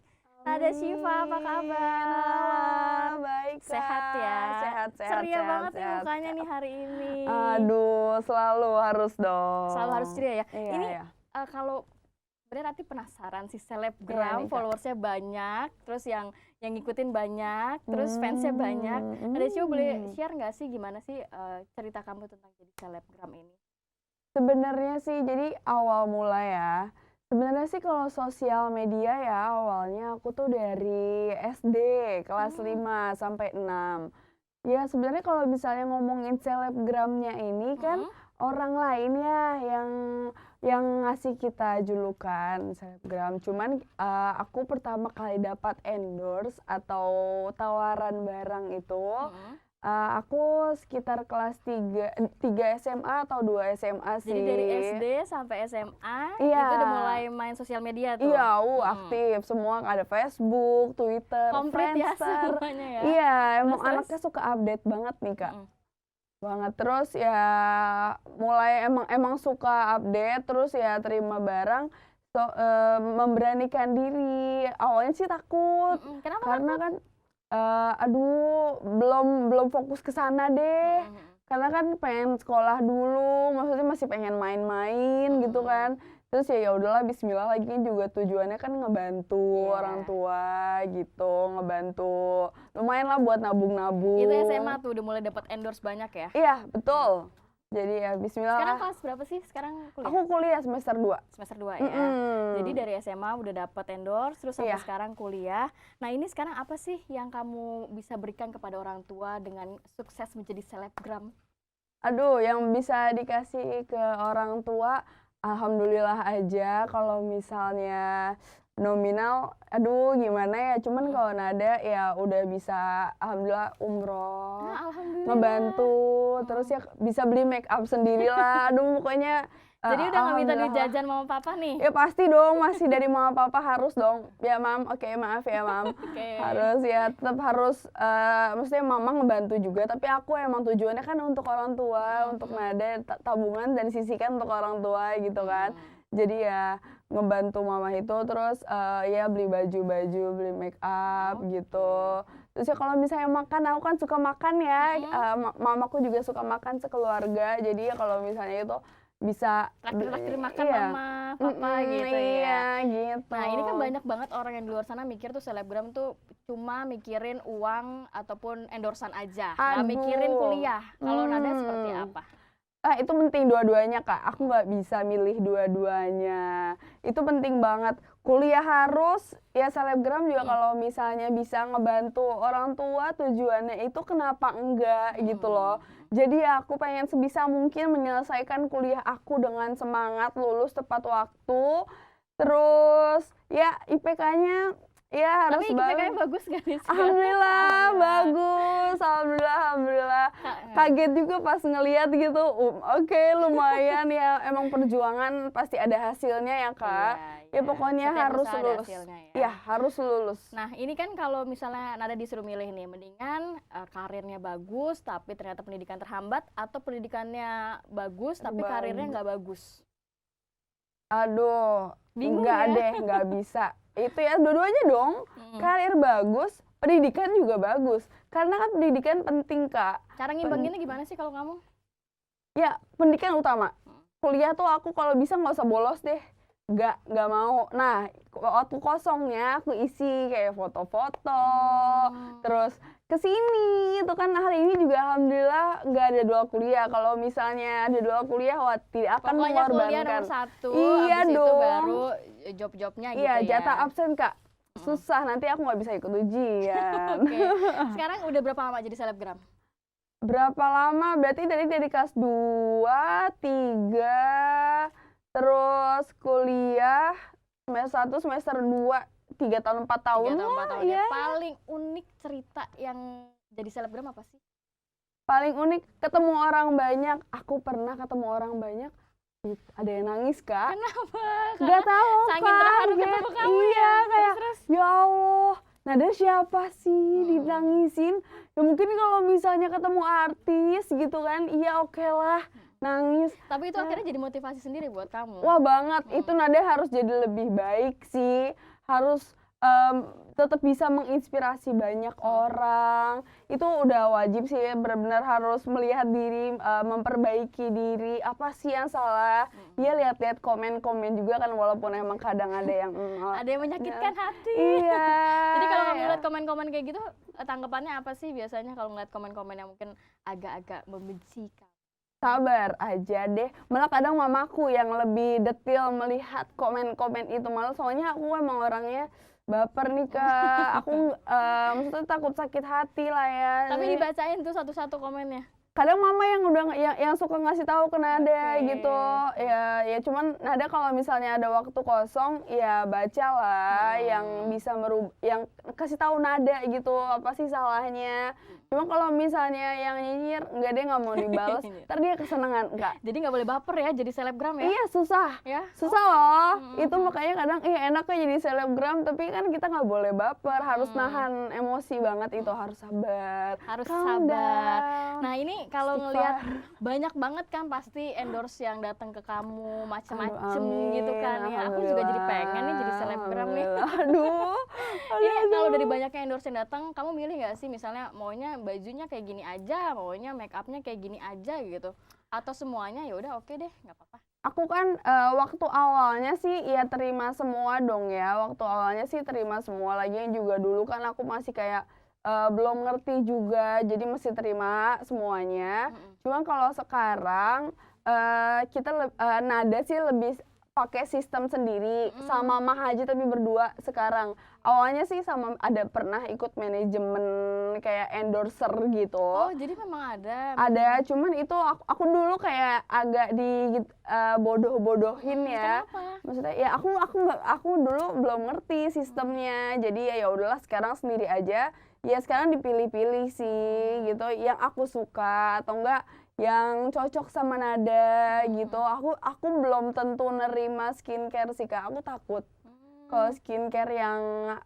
ada Syifa, apa kabar? Baik, Kak. Sehat ya? Sehat. Ceria banget nih mukanya nih hari ini. Aduh, selalu harus dong. Selalu harus ceria ya? Iya, Ini iya. kalau sebenarnya Rati penasaran sih, Iya selebgram nih, Kak. followersnya banyak, terus yang ngikutin banyak, terus fansnya banyak. Ada Syifa boleh share nggak sih gimana sih cerita kamu tentang jadi selebgram ini? Sebenarnya sih, jadi awal mula ya. Sebenarnya sih kalau sosial media ya awalnya aku tuh dari SD kelas 5 sampai 6. Ya sebenarnya kalau misalnya ngomongin selebgramnya ini kan orang lain ya yang ngasih kita julukan selebgram. Cuman aku pertama kali dapat endorse atau tawaran barang itu aku sekitar kelas 3 SMA atau 2 SMA sih. Jadi dari SD sampai SMA Iya. itu udah mulai main sosial media tuh? Iya, aktif. Semua ada Facebook, Twitter, Komplit ya Friendster. semuanya ya? Iya, emang Terus? anaknya suka update banget nih, Kak. Banget. Terus ya mulai emang suka update, terus ya terima barang, memberanikan diri. Awalnya sih takut. Kenapa Karena takut? kan aduh, belum fokus ke sana deh. Karena kan pengen sekolah dulu, maksudnya masih pengen main-main gitu kan. Terus ya udahlah, bismillah, lagi juga tujuannya kan ngebantu orang tua gitu, ngebantu lumayan lah buat nabung-nabung. Itu SMA tuh udah mulai dapat endorse banyak ya? Iya, betul. Jadi ya bismillah. Sekarang kelas berapa sih? Sekarang kuliah? Aku kuliah semester 2. Semester 2 ya. Jadi dari SMA udah dapat endorse, terus sampai sekarang kuliah. Nah ini sekarang apa sih yang kamu bisa berikan kepada orang tua dengan sukses menjadi selebgram? Aduh, yang bisa dikasih ke orang tua, alhamdulillah aja. Kalau misalnya nominal, aduh gimana ya, cuman kalau nada ya udah bisa alhamdulillah umroh, ngebantu, terus ya bisa beli make up sendiri lah. Aduh pokoknya Jadi udah nggak minta duit alhamdulillah. jajan mama papa nih? Ya pasti dong, masih dari mama papa harus dong. Ya mam, oke maaf ya mam. Harus ya, tetap harus, maksudnya mama ngebantu juga, tapi aku emang tujuannya kan untuk orang tua, untuk nada, tabungan dan sisihkan untuk orang tua gitu kan. Jadi ya ngebantu mama itu, terus ya beli baju-baju, beli make up gitu. Terus ya kalau misalnya makan, aku kan suka makan ya, mamaku juga suka makan sekeluarga, jadi ya kalau misalnya itu bisa Traktir makan mama, papa gitu ya. Iya gitu. Nah ini kan banyak banget orang yang di luar sana mikir tuh selebgram tuh cuma mikirin uang ataupun endorsan aja, nggak mikirin kuliah. Kalau Nada seperti apa? Itu penting dua-duanya, Kak. Aku nggak bisa milih dua-duanya. Itu penting banget. Kuliah harus, ya selebgram juga kalau misalnya bisa ngebantu orang tua, tujuannya itu kenapa enggak gitu loh. Jadi ya aku pengen sebisa mungkin menyelesaikan kuliah aku dengan semangat, lulus tepat waktu. Terus ya IPK-nya Iya harus Tapi IPK-nya bagus gak nih sekarang? Alhamdulillah bagus, alhamdulillah. Kaget juga pas ngeliat gitu. Oke, lumayan ya. Emang perjuangan pasti ada hasilnya ya Kak. Ya pokoknya Setiap harus usaha ada lulus. hasilnya ya. Iya harus lulus. Nah ini kan kalau misalnya Nada disuruh milih nih, mendingan karirnya bagus tapi ternyata pendidikan terhambat, atau pendidikannya bagus tapi karirnya nggak bagus? Aduh, Bingung nggak ya? deh, nggak bisa. Itu ya dua-duanya dong. Karir bagus, pendidikan juga bagus. Karena kan pendidikan penting Kak. Cara ngimbanginnya gimana sih kalau kamu? Ya pendidikan utama. Kuliah tuh aku kalau bisa nggak usah bolos deh. Nggak mau. Nah waktu kosongnya aku isi kayak foto-foto, terus kesini itu kan hari ini juga alhamdulillah nggak ada dual kuliah. Kalau misalnya ada dual kuliah, wah tidak akan Pokoknya kuliah mengorbankan. nomor 1, Iya habis itu dong. baru job-jobnya gitu Iya ya. jatah absen Kak. Susah, nanti aku nggak bisa ikut ujian. Oke. Sekarang udah berapa lama jadi selebgram? Berapa lama? Berarti dari kelas 2, 3, terus kuliah semester 1, semester 2, 3 tahun 4 tahun 3 tahun 4 lah, tahun ya. ya. Paling unik cerita yang jadi selebgram apa sih? Paling unik ketemu orang banyak. Aku pernah ketemu orang banyak. Ada yang nangis Kak. Kenapa? Gak tahu saking Kak. terharu ketemu kamu Iya ya. kayak Terus? ya Allah. Nada siapa sih ditangisin? Ya mungkin kalau misalnya ketemu artis gitu kan, iya oke lah nangis. Tapi itu akhirnya jadi motivasi sendiri buat kamu. Wah banget, itu Nada harus jadi lebih baik sih, harus tetap bisa menginspirasi banyak orang. Itu udah wajib sih, benar-benar harus melihat diri, memperbaiki diri, apa sih yang salah. Dia lihat-lihat komen-komen juga kan, walaupun emang kadang ada yang ada yang menyakitkan hati. Iya. Jadi kalau kamu lihat komen-komen kayak gitu, tanggapannya apa sih biasanya kalau ngeliat komen-komen yang mungkin agak-agak membenci kamu? Sabar aja deh. Malah kadang mamaku yang lebih detail melihat komen-komen itu. Malah soalnya aku emang orangnya baper nih Kak. Aku maksudnya takut sakit hati lah ya. Tapi Jadi, dibacain tuh satu-satu komennya. kadang mama yang udah yang suka ngasih tahu ke Nada gitu. Ya cuman Nada kalau misalnya ada waktu kosong ya bacalah yang bisa yang kasih tahu Nada gitu apa sih salahnya. Cuma kalau misalnya yang nyinyir enggak, dia nggak mau dibalas, ntar dia kesenangan Kak. Jadi nggak boleh baper ya jadi selebgram ya? Iya susah, Ya? susah loh. Itu makanya kadang enaknya jadi selebgram, tapi kan kita nggak boleh baper, harus nahan emosi banget itu, harus sabar. Harus Calm sabar. down. Nah ini kalau Istighfar. ngelihat banyak banget kan pasti endorse yang datang ke kamu macem-macem Aduh, gitu kan ya. Aku juga jadi pengen nih jadi selebgram nih. Aduh. Ini kalau dari banyaknya endorse yang datang, kamu milih nggak sih misalnya maunya bajunya kayak gini aja, maunya make upnya kayak gini aja gitu, atau semuanya ya udah oke deh nggak apa-apa? Aku kan waktu awalnya sih ya terima semua dong ya. Waktu awalnya sih terima semua, lagian juga dulu kan aku masih kayak belum ngerti juga, jadi mesti terima semuanya. Cuma kalau sekarang kita Nada sih lebih pakai sistem sendiri sama Mama aja tapi berdua sekarang. Awalnya sih sama ada pernah ikut manajemen kayak endorser gitu. Oh jadi memang ada. Ada, cuman itu aku dulu kayak agak bodoh-bodohin ya. Kenapa? Maksudnya ya aku dulu belum ngerti sistemnya. Jadi ya udahlah sekarang sendiri aja. Ya sekarang dipilih-pilih sih gitu yang aku suka atau enggak yang cocok sama Nada gitu. Aku belum tentu nerima skincare sih Kak. Aku takut. Kalau skincare yang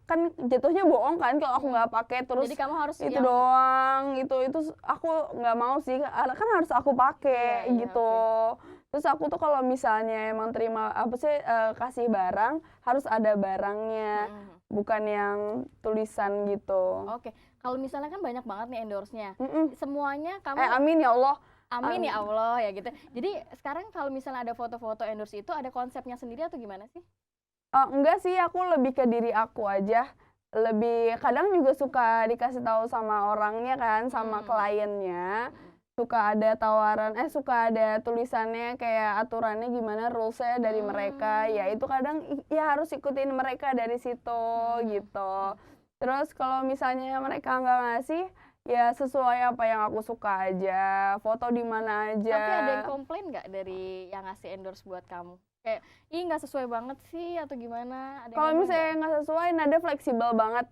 kan jatuhnya bohong kan kalau aku nggak pakai terus Jadi kamu harus itu yang- doang itu aku nggak mau sih kan harus aku pakai Iya, gitu. Terus aku tuh kalau misalnya emang terima apa sih kasih barang harus ada barangnya, bukan yang tulisan gitu. Oke, kalau misalnya kan banyak banget nih endorse-nya. Semuanya kamu Amin ya Allah. Amin ya Allah ya gitu. Jadi sekarang kalau misalnya ada foto-foto endorse itu ada konsepnya sendiri atau gimana sih? Enggak sih, aku lebih ke diri aku aja. Lebih kadang juga suka dikasih tahu sama orangnya kan, sama kliennya. Suka ada tawaran, suka ada tulisannya kayak aturannya gimana, rulesnya dari mereka. Ya itu kadang ya harus ikutin mereka dari situ gitu. Terus kalau misalnya mereka nggak ngasih, ya sesuai apa yang aku suka aja, foto di mana aja. Tapi ada yang komplain nggak dari yang ngasih endorse buat kamu? kayak ih nggak sesuai banget sih atau gimana? Ada yang Kalau ngomong misalnya nggak sesuai, Nada fleksibel banget.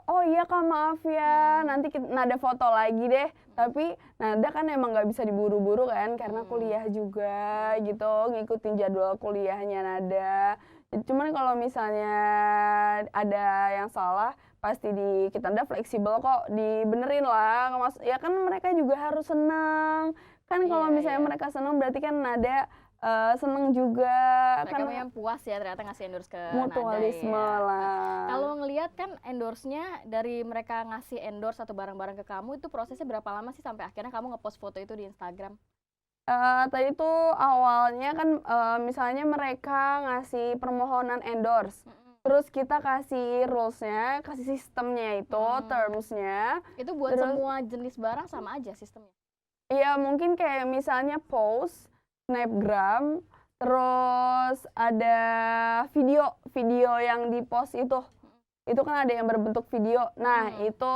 Oh iya Kak, maaf ya, nanti Nada foto lagi deh. Tapi Nada kan emang nggak bisa diburu-buru kan, karena kuliah juga gitu, ngikutin jadwal kuliahnya Nada. Cuman kalau misalnya ada yang salah, pasti kita Nada fleksibel kok, dibenerin lah. Ya kan mereka juga harus senang. Kan kalau misalnya mereka senang berarti kan Nada seneng juga. Mereka Kan yang puas ya ternyata ngasih endorse ke mutualisme Nada ya. lah. Kalau ngelihat kan endorse-nya dari mereka ngasih endorse atau barang-barang ke kamu itu prosesnya berapa lama sih sampai akhirnya kamu ngepost foto itu di Instagram? Tadi tuh awalnya kan misalnya mereka ngasih permohonan endorse. Terus kita kasih rules-nya, kasih sistemnya itu, terms-nya. Itu buat semua jenis barang sama aja sistemnya? Iya, mungkin kayak misalnya post, snapgram, terus ada video yang di post itu kan ada yang berbentuk video. Nah itu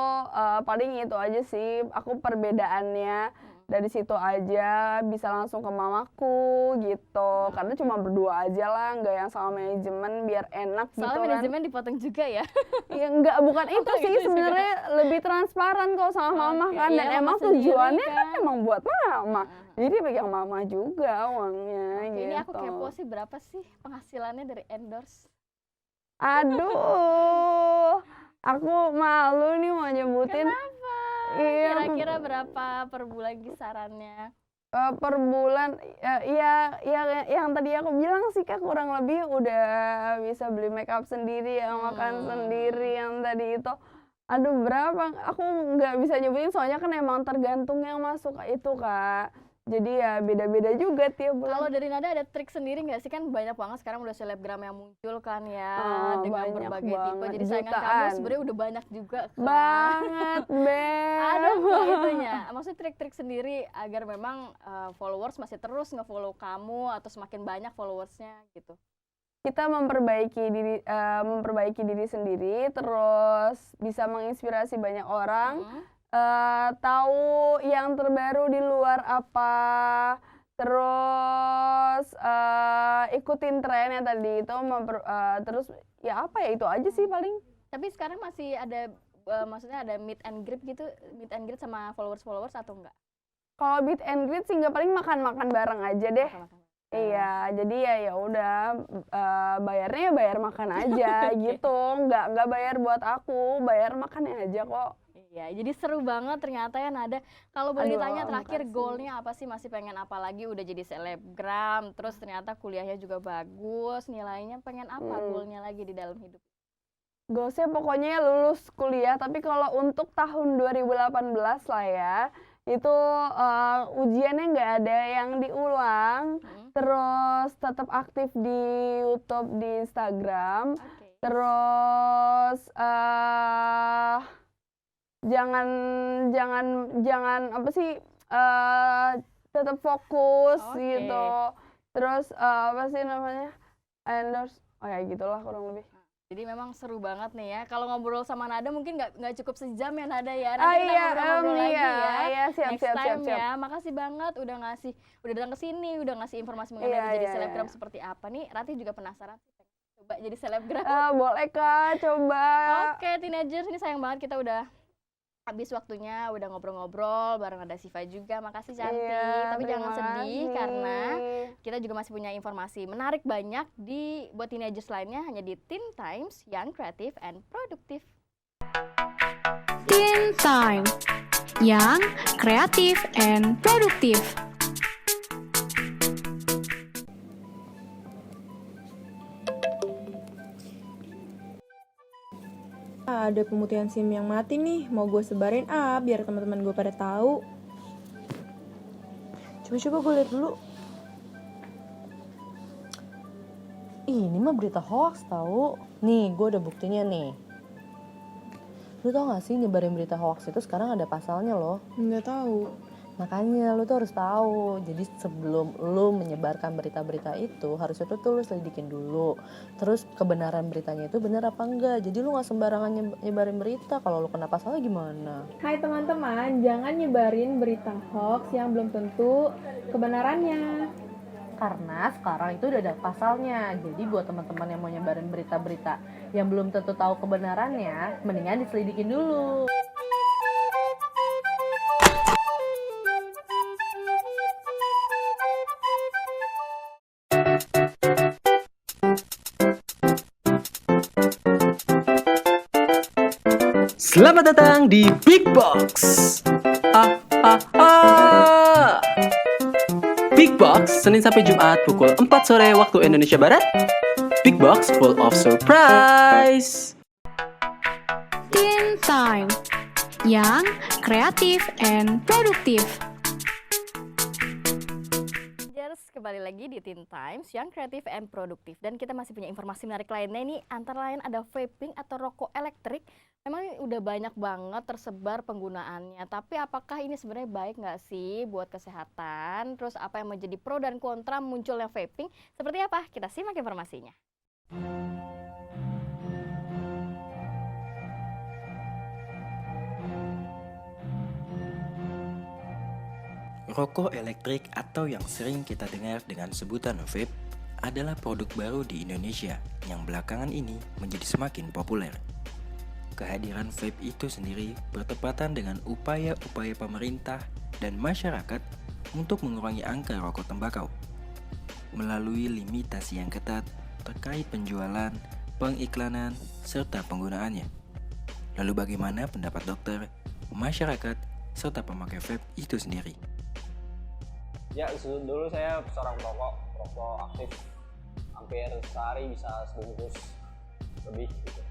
paling itu aja sih, aku perbedaannya dari situ aja bisa langsung ke mamaku gitu, karena cuma berdua aja lah, nggak yang sama manajemen biar enak gitu kan. Soalnya manajemen dipotong juga ya? Ya bukan itu sih, sebenarnya lebih transparan kok sama mama kan, dan iya, emang mama sendiri tujuannya kan. kan emang buat mama, jadi pegang mama juga uangnya gitu. Ini aku kepo sih, berapa sih penghasilannya dari endorse? Aduh, aku malu nih mau nyebutin. Kenapa? Iya, Kira-kira berapa per bulan kisarannya? per bulan ya yang tadi aku bilang sih Kak, kurang lebih udah bisa beli make up sendiri, yang makan sendiri, yang tadi itu. Aduh, berapa? Aku nggak bisa nyebutin soalnya kan emang tergantung yang masuk itu Kak. Jadi ya beda-beda juga tiap bulan. Kalau dari Nada ada trik sendiri nggak sih? Kan banyak banget sekarang udah selebgram yang muncul kan ya, dengan berbagai tipe. Jadi saingan kamu sebenarnya udah banyak juga kan? Banget, Beb. Ada nggak itunya? Maksudnya trik-trik sendiri agar memang followers masih terus nge-follow kamu atau semakin banyak followersnya gitu? Kita memperbaiki diri sendiri, terus bisa menginspirasi banyak orang. Tahu yang terbaru di luar apa, terus ikutin tren yang tadi itu, terus ya apa ya, itu aja sih paling. Tapi sekarang masih ada maksudnya ada meet and greet gitu, meet and greet sama followers atau enggak? Kalau meet and greet sih nggak, paling makan bareng aja deh. Iya, jadi ya udah bayarnya bayar makan aja gitu, nggak bayar buat aku, bayar makannya aja kok. Iya, jadi seru banget ternyata ya Nada. Kalau boleh ditanya terakhir goalnya apa sih? Masih pengen apa lagi? Udah jadi selebgram, terus ternyata kuliahnya juga bagus, nilainya pengen apa goalnya lagi di dalam hidup? Goalsnya pokoknya lulus kuliah, tapi kalau untuk tahun 2018 lah ya, itu ujiannya nggak ada yang diulang, terus tetap aktif di YouTube, di Instagram, terus jangan apa sih, tetap fokus gitu, terus apa sih namanya, endorse, oh ya gitulah kurang lebih. Jadi memang seru banget nih ya. Kalau ngobrol sama Nada mungkin nggak cukup sejam ya Nada ya. Nanti kita ngobrol-ngobrol lagi ya. Iya, Next time ya. Makasih banget udah datang ke sini, udah ngasih informasi mengenai menjadi selebgram seperti apa nih. Rati juga penasaran sih, coba jadi selebgram. Boleh Kak, coba. Oke, teenagers, ini sayang banget kita udah habis waktunya, udah ngobrol-ngobrol bareng ada Siva juga. Makasih cantik. Tapi jangan sedih karena kita juga masih punya informasi menarik banyak buat teenagers lainnya hanya di Teen Times Young Creative and Productive. Teen Time Young, Creative and Productive. Ada pemutihan SIM yang mati nih, mau gue sebarin biar teman-teman gue pada tahu. Coba gue lihat dulu. Ini mah berita hoax tahu. Nih, gue ada buktinya nih. Lu tau gak sih nyebarin berita hoax itu sekarang ada pasalnya loh? Nggak tahu. Makanya lu tuh harus tahu. Jadi sebelum lu menyebarkan berita-berita itu, harusnya tuh lu selidikin dulu. Terus kebenaran beritanya itu benar apa enggak. Jadi lu gak sembarangan nyebarin berita. Kalau lu kena pasalnya gimana? Hai teman-teman, jangan nyebarin berita hoax yang belum tentu kebenarannya. Karena sekarang itu udah ada pasalnya. Jadi buat teman-teman yang mau nyebarin berita-berita yang belum tentu tahu kebenarannya, mendingan diselidikin dulu. Selamat datang di Big Box. Big Box, Senin sampai Jumat pukul 4 sore waktu Indonesia Barat. Big Box full of surprise. Teen Time, yang kreatif and produktif. Kembali lagi di Teen Times yang kreatif and produktif, dan kita masih punya informasi menarik lainnya. Ini antara lain ada vaping atau rokok elektrik. Memang udah banyak banget tersebar penggunaannya, tapi apakah ini sebenarnya baik nggak sih buat kesehatan? Terus apa yang menjadi pro dan kontra munculnya vaping? Seperti apa? Kita simak informasinya. Rokok elektrik atau yang sering kita dengar dengan sebutan vape adalah produk baru di Indonesia yang belakangan ini menjadi semakin populer. Kehadiran vape itu sendiri bertepatan dengan upaya-upaya pemerintah dan masyarakat untuk mengurangi angka rokok tembakau melalui limitasi yang ketat terkait penjualan, pengiklanan, serta penggunaannya. Lalu bagaimana pendapat dokter, masyarakat, serta pemakai vape itu sendiri? Ya, dulu saya seorang perokok aktif, hampir sehari bisa sebungkus lebih gitu.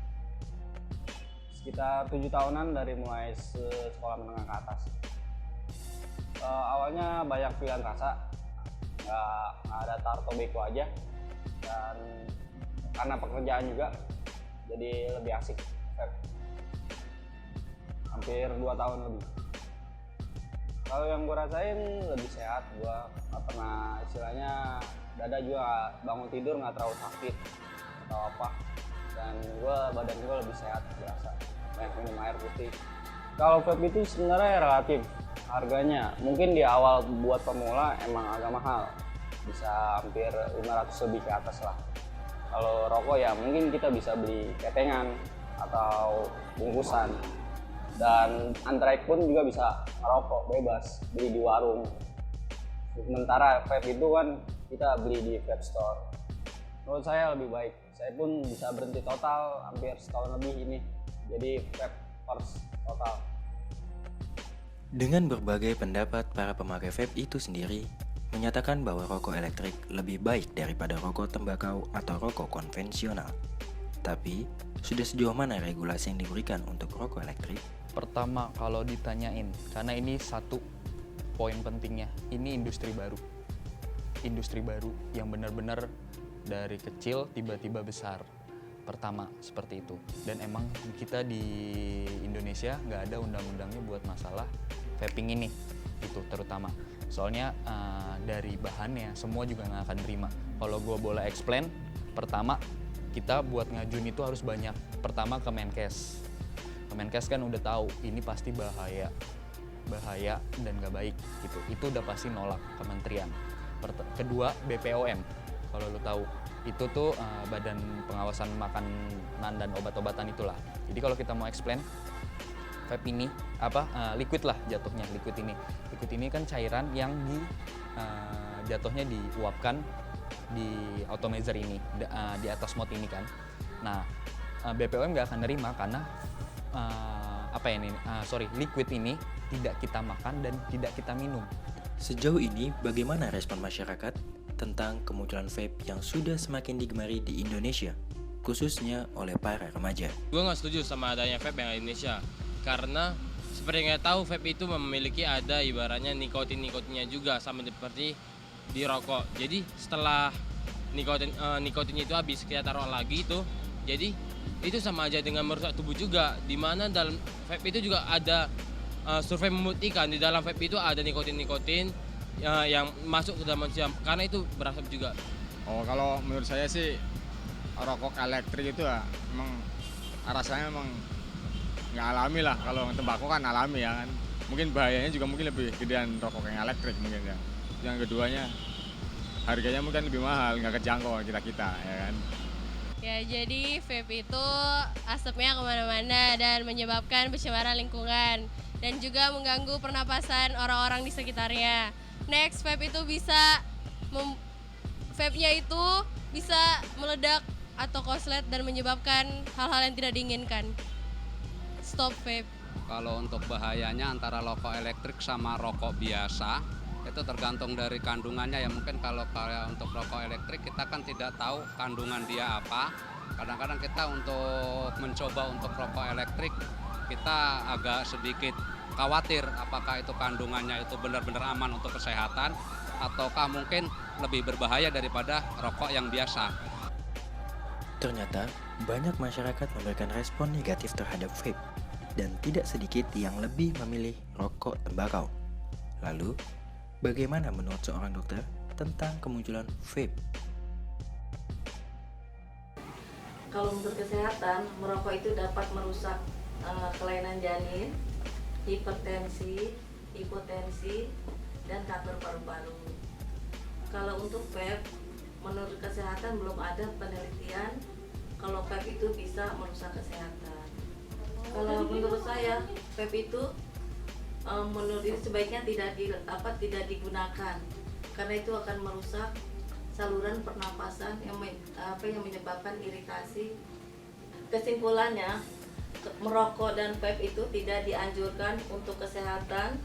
Sekitar 7 tahunan dari mulai sekolah menengah ke atas. Awalnya banyak pilihan rasa, nggak ada tar tobacco aja, dan karena pekerjaan juga jadi lebih asik. Hampir 2 tahun lebih. Kalau yang gue rasain lebih sehat, gue nggak pernah istilahnya dada juga bangun tidur nggak terlalu sakit atau apa, dan badan gue lebih sehat biasa, banyak minum air putih. Kalau vape itu sebenarnya relatif harganya, mungkin di awal buat pemula emang agak mahal, bisa hampir 500 lebih ke atas lah. Kalau rokok ya mungkin kita bisa beli ketengan atau bungkusan. Dan antraik pun juga bisa ngerokok bebas, beli di warung. Sementara vape itu kan kita beli di vape store. Menurut saya lebih baik. Saya pun bisa berhenti total hampir setahun lebih ini. Jadi vape first total. Dengan berbagai pendapat para pemakai vape itu sendiri menyatakan bahwa rokok elektrik lebih baik daripada rokok tembakau atau rokok konvensional. Tapi, sudah sejauh mana regulasi yang diberikan untuk rokok elektrik? Pertama, kalau ditanyain, karena ini satu poin pentingnya, ini industri baru. Industri baru yang benar-benar dari kecil tiba-tiba besar. Pertama, seperti itu. Dan emang kita di Indonesia nggak ada undang-undangnya buat masalah vaping ini, itu terutama. Soalnya dari bahannya, semua juga nggak akan terima. Kalau gue boleh explain, pertama, kita buat ngajuin itu harus banyak. Pertama ke Menkes. Kemenkes kan udah tahu ini pasti bahaya dan gak baik gitu. Itu udah pasti nolak kementerian. Kedua BPOM, kalau lo tahu itu tuh Badan Pengawasan Makanan dan Obat-obatan itulah. Jadi kalau kita mau explain, vape ini liquid lah jatuhnya. Liquid ini kan cairan yang jatuhnya diuapkan di atomizer ini, di atas mod ini kan. Nah, BPOM gak akan nerima karena liquid ini tidak kita makan dan tidak kita minum. Sejauh ini, bagaimana respon masyarakat tentang kemunculan vape yang sudah semakin digemari di Indonesia, khususnya oleh para remaja? Gue nggak setuju sama adanya vape yang di Indonesia, karena seperti yang kita tahu vape itu memiliki ada ibaratnya nikotinnya juga sama seperti di rokok. Jadi setelah nikotinnya itu habis kita taruh lagi itu, jadi itu sama aja dengan merusak tubuh juga, dimana dalam vape itu juga ada survei membuktikan di dalam vape itu ada nikotin yang masuk ke dalam manusia, karena itu berasap juga. Kalau menurut saya sih rokok elektrik itu ya memang rasanya memang nggak alami lah. Kalau tembakau kan alami ya kan, mungkin bahayanya juga mungkin lebih gedean rokok yang elektrik mungkin ya. Yang keduanya harganya mungkin lebih mahal, nggak kejangkau kita ya kan. Ya, jadi vape itu asapnya kemana-mana dan menyebabkan pencemaran lingkungan dan juga mengganggu pernapasan orang-orang di sekitarnya. Next, vape itu vape-nya itu bisa meledak atau koslet dan menyebabkan hal-hal yang tidak diinginkan. Stop vape. Kalau untuk bahayanya antara rokok elektrik sama rokok biasa, itu tergantung dari kandungannya ya. Mungkin kalau untuk rokok elektrik kita kan tidak tahu kandungan dia apa. Kadang-kadang kita untuk mencoba untuk rokok elektrik kita agak sedikit khawatir apakah itu kandungannya itu benar-benar aman untuk kesehatan ataukah mungkin lebih berbahaya daripada rokok yang biasa. Ternyata banyak masyarakat memberikan respon negatif terhadap vape dan tidak sedikit yang lebih memilih rokok tembakau. Lalu, bagaimana menurut seorang dokter tentang kemunculan vape? Kalau untuk kesehatan, merokok itu dapat merusak kelainan janin, hipertensi, hipotensi, dan kanker paru-paru. Kalau untuk vape, menurut kesehatan belum ada penelitian kalau vape itu bisa merusak kesehatan. Kalau menurut saya, vape itu menurut itu sebaiknya tidak digunakan karena itu akan merusak saluran pernapasan yang menyebabkan iritasi. Kesimpulannya, merokok dan vape itu tidak dianjurkan untuk kesehatan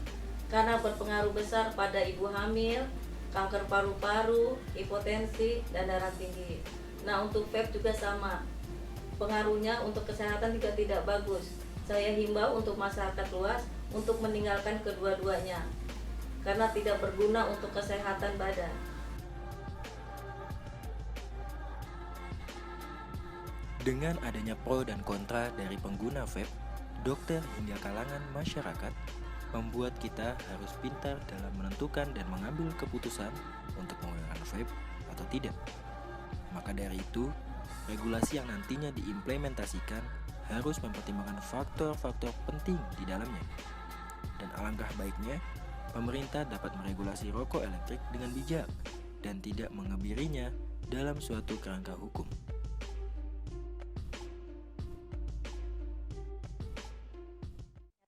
karena berpengaruh besar pada ibu hamil, kanker paru-paru, hipotensi, dan darah tinggi. Nah, untuk vape juga sama. Pengaruhnya untuk kesehatan juga tidak bagus. Saya himbau untuk masyarakat luas untuk meninggalkan kedua-duanya karena tidak berguna untuk kesehatan badan. Dengan adanya pro dan kontra dari pengguna vape, dokter hingga kalangan masyarakat membuat kita harus pintar dalam menentukan dan mengambil keputusan untuk menggunakan vape atau tidak. Maka dari itu, regulasi yang nantinya diimplementasikan harus mempertimbangkan faktor-faktor penting di dalamnya. Dan alangkah baiknya, pemerintah dapat meregulasi rokok elektrik dengan bijak dan tidak mengebirinya dalam suatu kerangka hukum.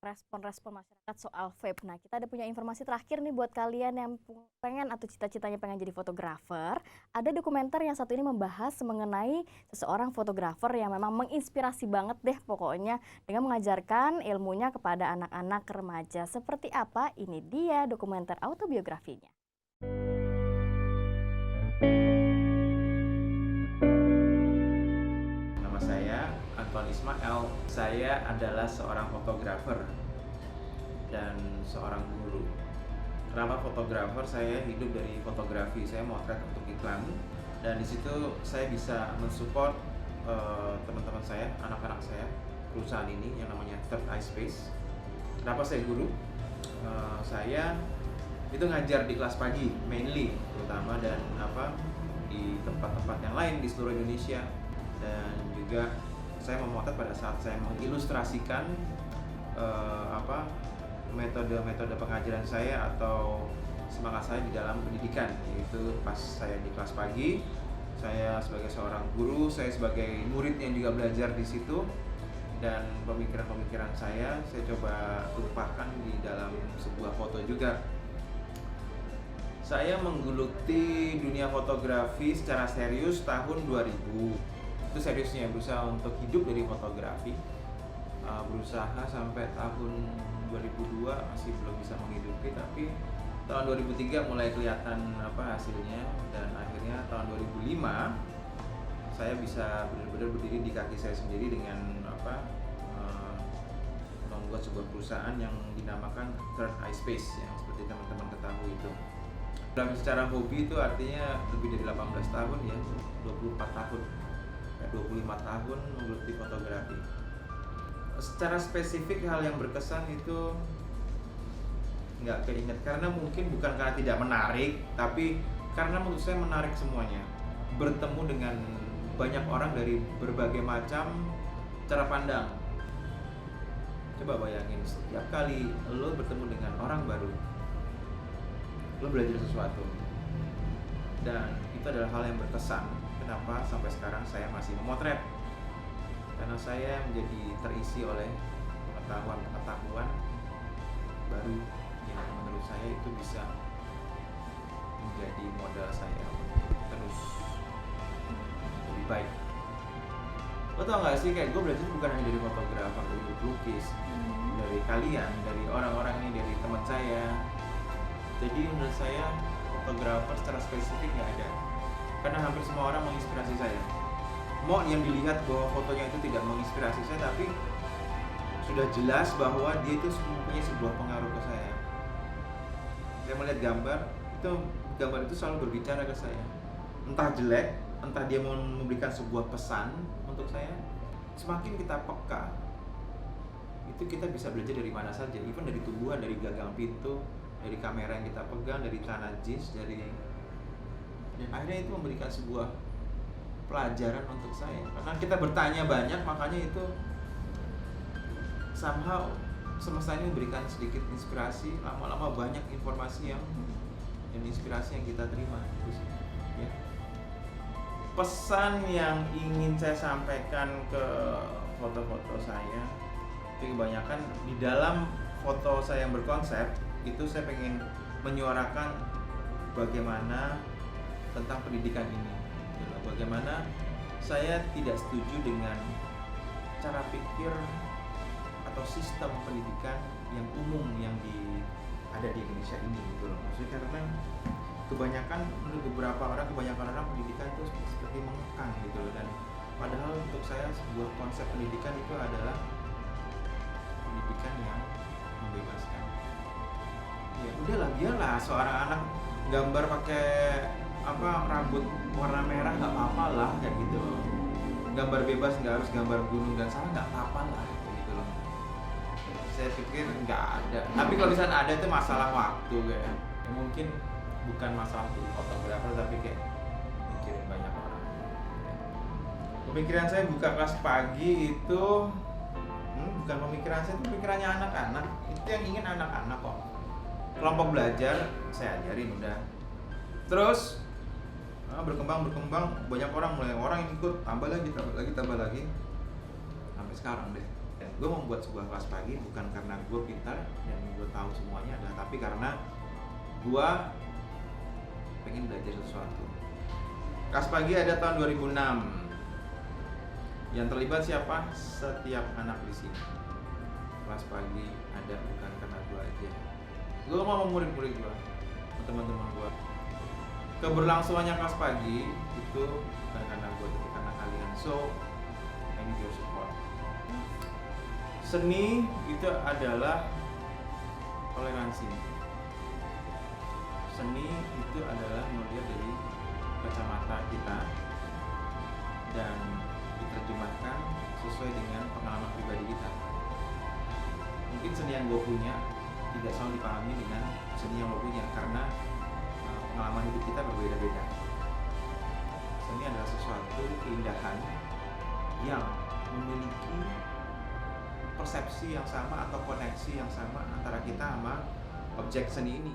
Respon-respon masyarakat soal vape. Nah, kita ada punya informasi terakhir nih buat kalian yang pengen atau cita-citanya pengen jadi fotografer. Ada dokumenter yang satu ini membahas mengenai seseorang fotografer yang memang menginspirasi banget deh pokoknya dengan mengajarkan ilmunya kepada anak-anak remaja. Seperti apa? Ini dia dokumenter autobiografinya. Nama saya Anton Ismail. Saya adalah seorang fotografer dan seorang guru. Kenapa fotografer? Saya hidup dari fotografi. Saya motret untuk iklan dan di situ saya bisa mensupport teman-teman saya, anak-anak saya, perusahaan ini yang namanya Third Eye Space. Kenapa saya guru? Saya itu ngajar di kelas pagi mainly, terutama dan di tempat-tempat yang lain di seluruh Indonesia, dan juga saya memotret pada saat saya mengilustrasikan metode-metode pengajaran saya atau semangat saya di dalam pendidikan, yaitu pas saya di kelas pagi, saya sebagai seorang guru, saya sebagai murid yang juga belajar di situ, dan pemikiran-pemikiran saya coba tumpahkan di dalam sebuah foto juga. Saya menggeluti dunia fotografi secara serius tahun 2000. Itu seriusnya, berusaha untuk hidup dari fotografi, berusaha sampai tahun 2002 masih belum bisa menghidupi, tapi tahun 2003 mulai kelihatan hasilnya, dan akhirnya tahun 2005 saya bisa benar-benar berdiri di kaki saya sendiri dengan membuat sebuah perusahaan yang dinamakan Third Eye Space yang seperti teman-teman ketahui itu. Dalam secara hobi itu artinya lebih dari 18 tahun ya, 24 tahun. 25 tahun menggeluti fotografi. Secara spesifik hal yang berkesan itu nggak keinget karena mungkin bukan karena tidak menarik, tapi karena menurut saya menarik semuanya. Bertemu dengan banyak orang dari berbagai macam cara pandang. Coba bayangin, setiap kali lo bertemu dengan orang baru, lo belajar sesuatu. Dan itu adalah hal yang berkesan. Kenapa sampai sekarang saya masih memotret? Karena saya menjadi terisi oleh pengetahuan baru yang menurut saya itu bisa menjadi modal saya untuk terus lebih baik. Lo tau gak sih, kayak gue belajar bukan hanya dari fotografer, dari pelukis, dari kalian, dari orang-orang ini, dari teman saya. Jadi menurut saya fotografer secara spesifik gak ada, karena hampir semua orang menginspirasi saya. Mau yang dilihat bahwa fotonya itu tidak menginspirasi saya, tapi sudah jelas bahwa dia itu mempunyai sebuah pengaruh ke saya. Saya melihat gambar itu selalu berbicara ke saya. Entah jelek, entah dia mau memberikan sebuah pesan untuk saya. Semakin kita peka, itu kita bisa belajar dari mana saja, even dari tumbuhan, dari gagang pintu, dari kamera yang kita pegang, dari celana jeans, dan akhirnya itu memberikan sebuah pelajaran untuk saya. Karena kita bertanya banyak, makanya itu somehow semesta ini memberikan sedikit inspirasi. Lama-lama banyak informasi dan inspirasi yang kita terima. Terus, ya. Pesan yang ingin saya sampaikan ke foto-foto saya itu kebanyakan di dalam foto saya yang berkonsep itu saya pengen menyuarakan bagaimana tentang pendidikan ini, bagaimana saya tidak setuju dengan cara pikir atau sistem pendidikan yang umum yang ada di Indonesia ini gitu loh. Maksudnya karena menurut beberapa orang, kebanyakan orang pendidikan itu seperti mengekang gitu loh, dan padahal untuk saya sebuah konsep pendidikan itu adalah pendidikan yang membebaskan. Ya udahlah, biarlah seorang anak gambar pakai rambut warna merah nggak apa-apa lah kayak gitu loh. Gambar bebas, nggak harus gambar gunung dan sawah, nggak apa-apa lah kayak gitu loh. Saya pikir nggak ada, tapi kalau misalnya ada itu masalah waktu kayak mungkin bukan masalah di fotografer, tapi kayak mikirin banyak orang. Pemikiran saya buka kelas pagi itu bukan pemikiran saya, itu pemikirannya anak-anak. Itu yang ingin anak-anak kok. Kelompok belajar saya ajarin udah. Terus berkembang, banyak orang yang ikut, tambah lagi sampai sekarang deh. Dan gue membuat sebuah kelas pagi bukan karena gue pintar dan gue tahu semuanya, tapi karena gue pengen belajar sesuatu. Kelas pagi ada tahun 2006. Yang terlibat siapa? Setiap anak di sini. Kelas pagi ada bukan karena gue aja. Gue mau murid-murid gue, teman-teman gue. Keberlangsungannya kelas pagi itu bukan karena gue, tapi karena kalian. So, I need your support. Seni itu adalah toleransi. Seni itu adalah melihat dari kacamata kita dan diterjemahkan sesuai dengan pengalaman pribadi kita. Mungkin seni yang gue punya tidak selalu dipahami dengan seni yang lo punya, karena pengalaman hidup kita berbeda-beda. Seni adalah sesuatu keindahan yang memiliki persepsi yang sama atau koneksi yang sama antara kita sama objek seni ini.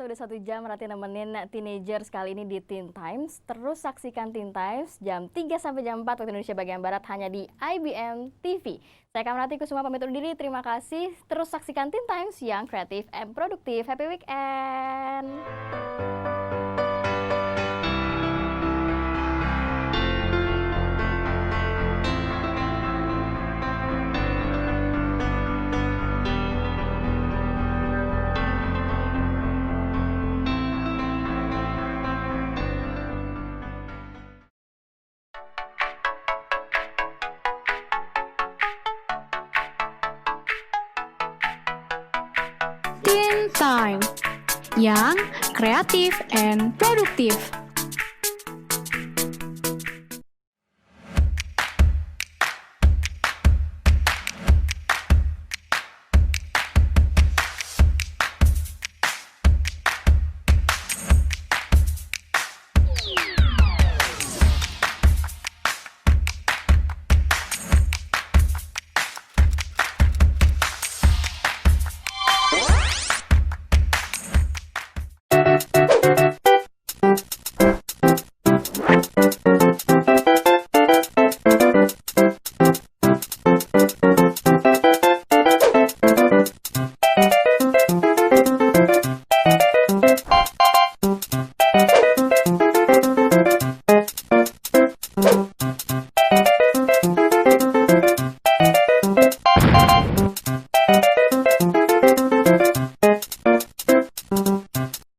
Sudah 1 jam Rati nemenin teenagers kali ini di Teen Times. Terus saksikan Teen Times jam 3 sampai jam 4 waktu Indonesia bagian Barat hanya di IBM TV. Saya Kamrati Kusuma pamit undur diri. Terima kasih. Terus saksikan Teen Times yang kreatif and produktif. Happy weekend. Teen Time yang kreatif and produktif.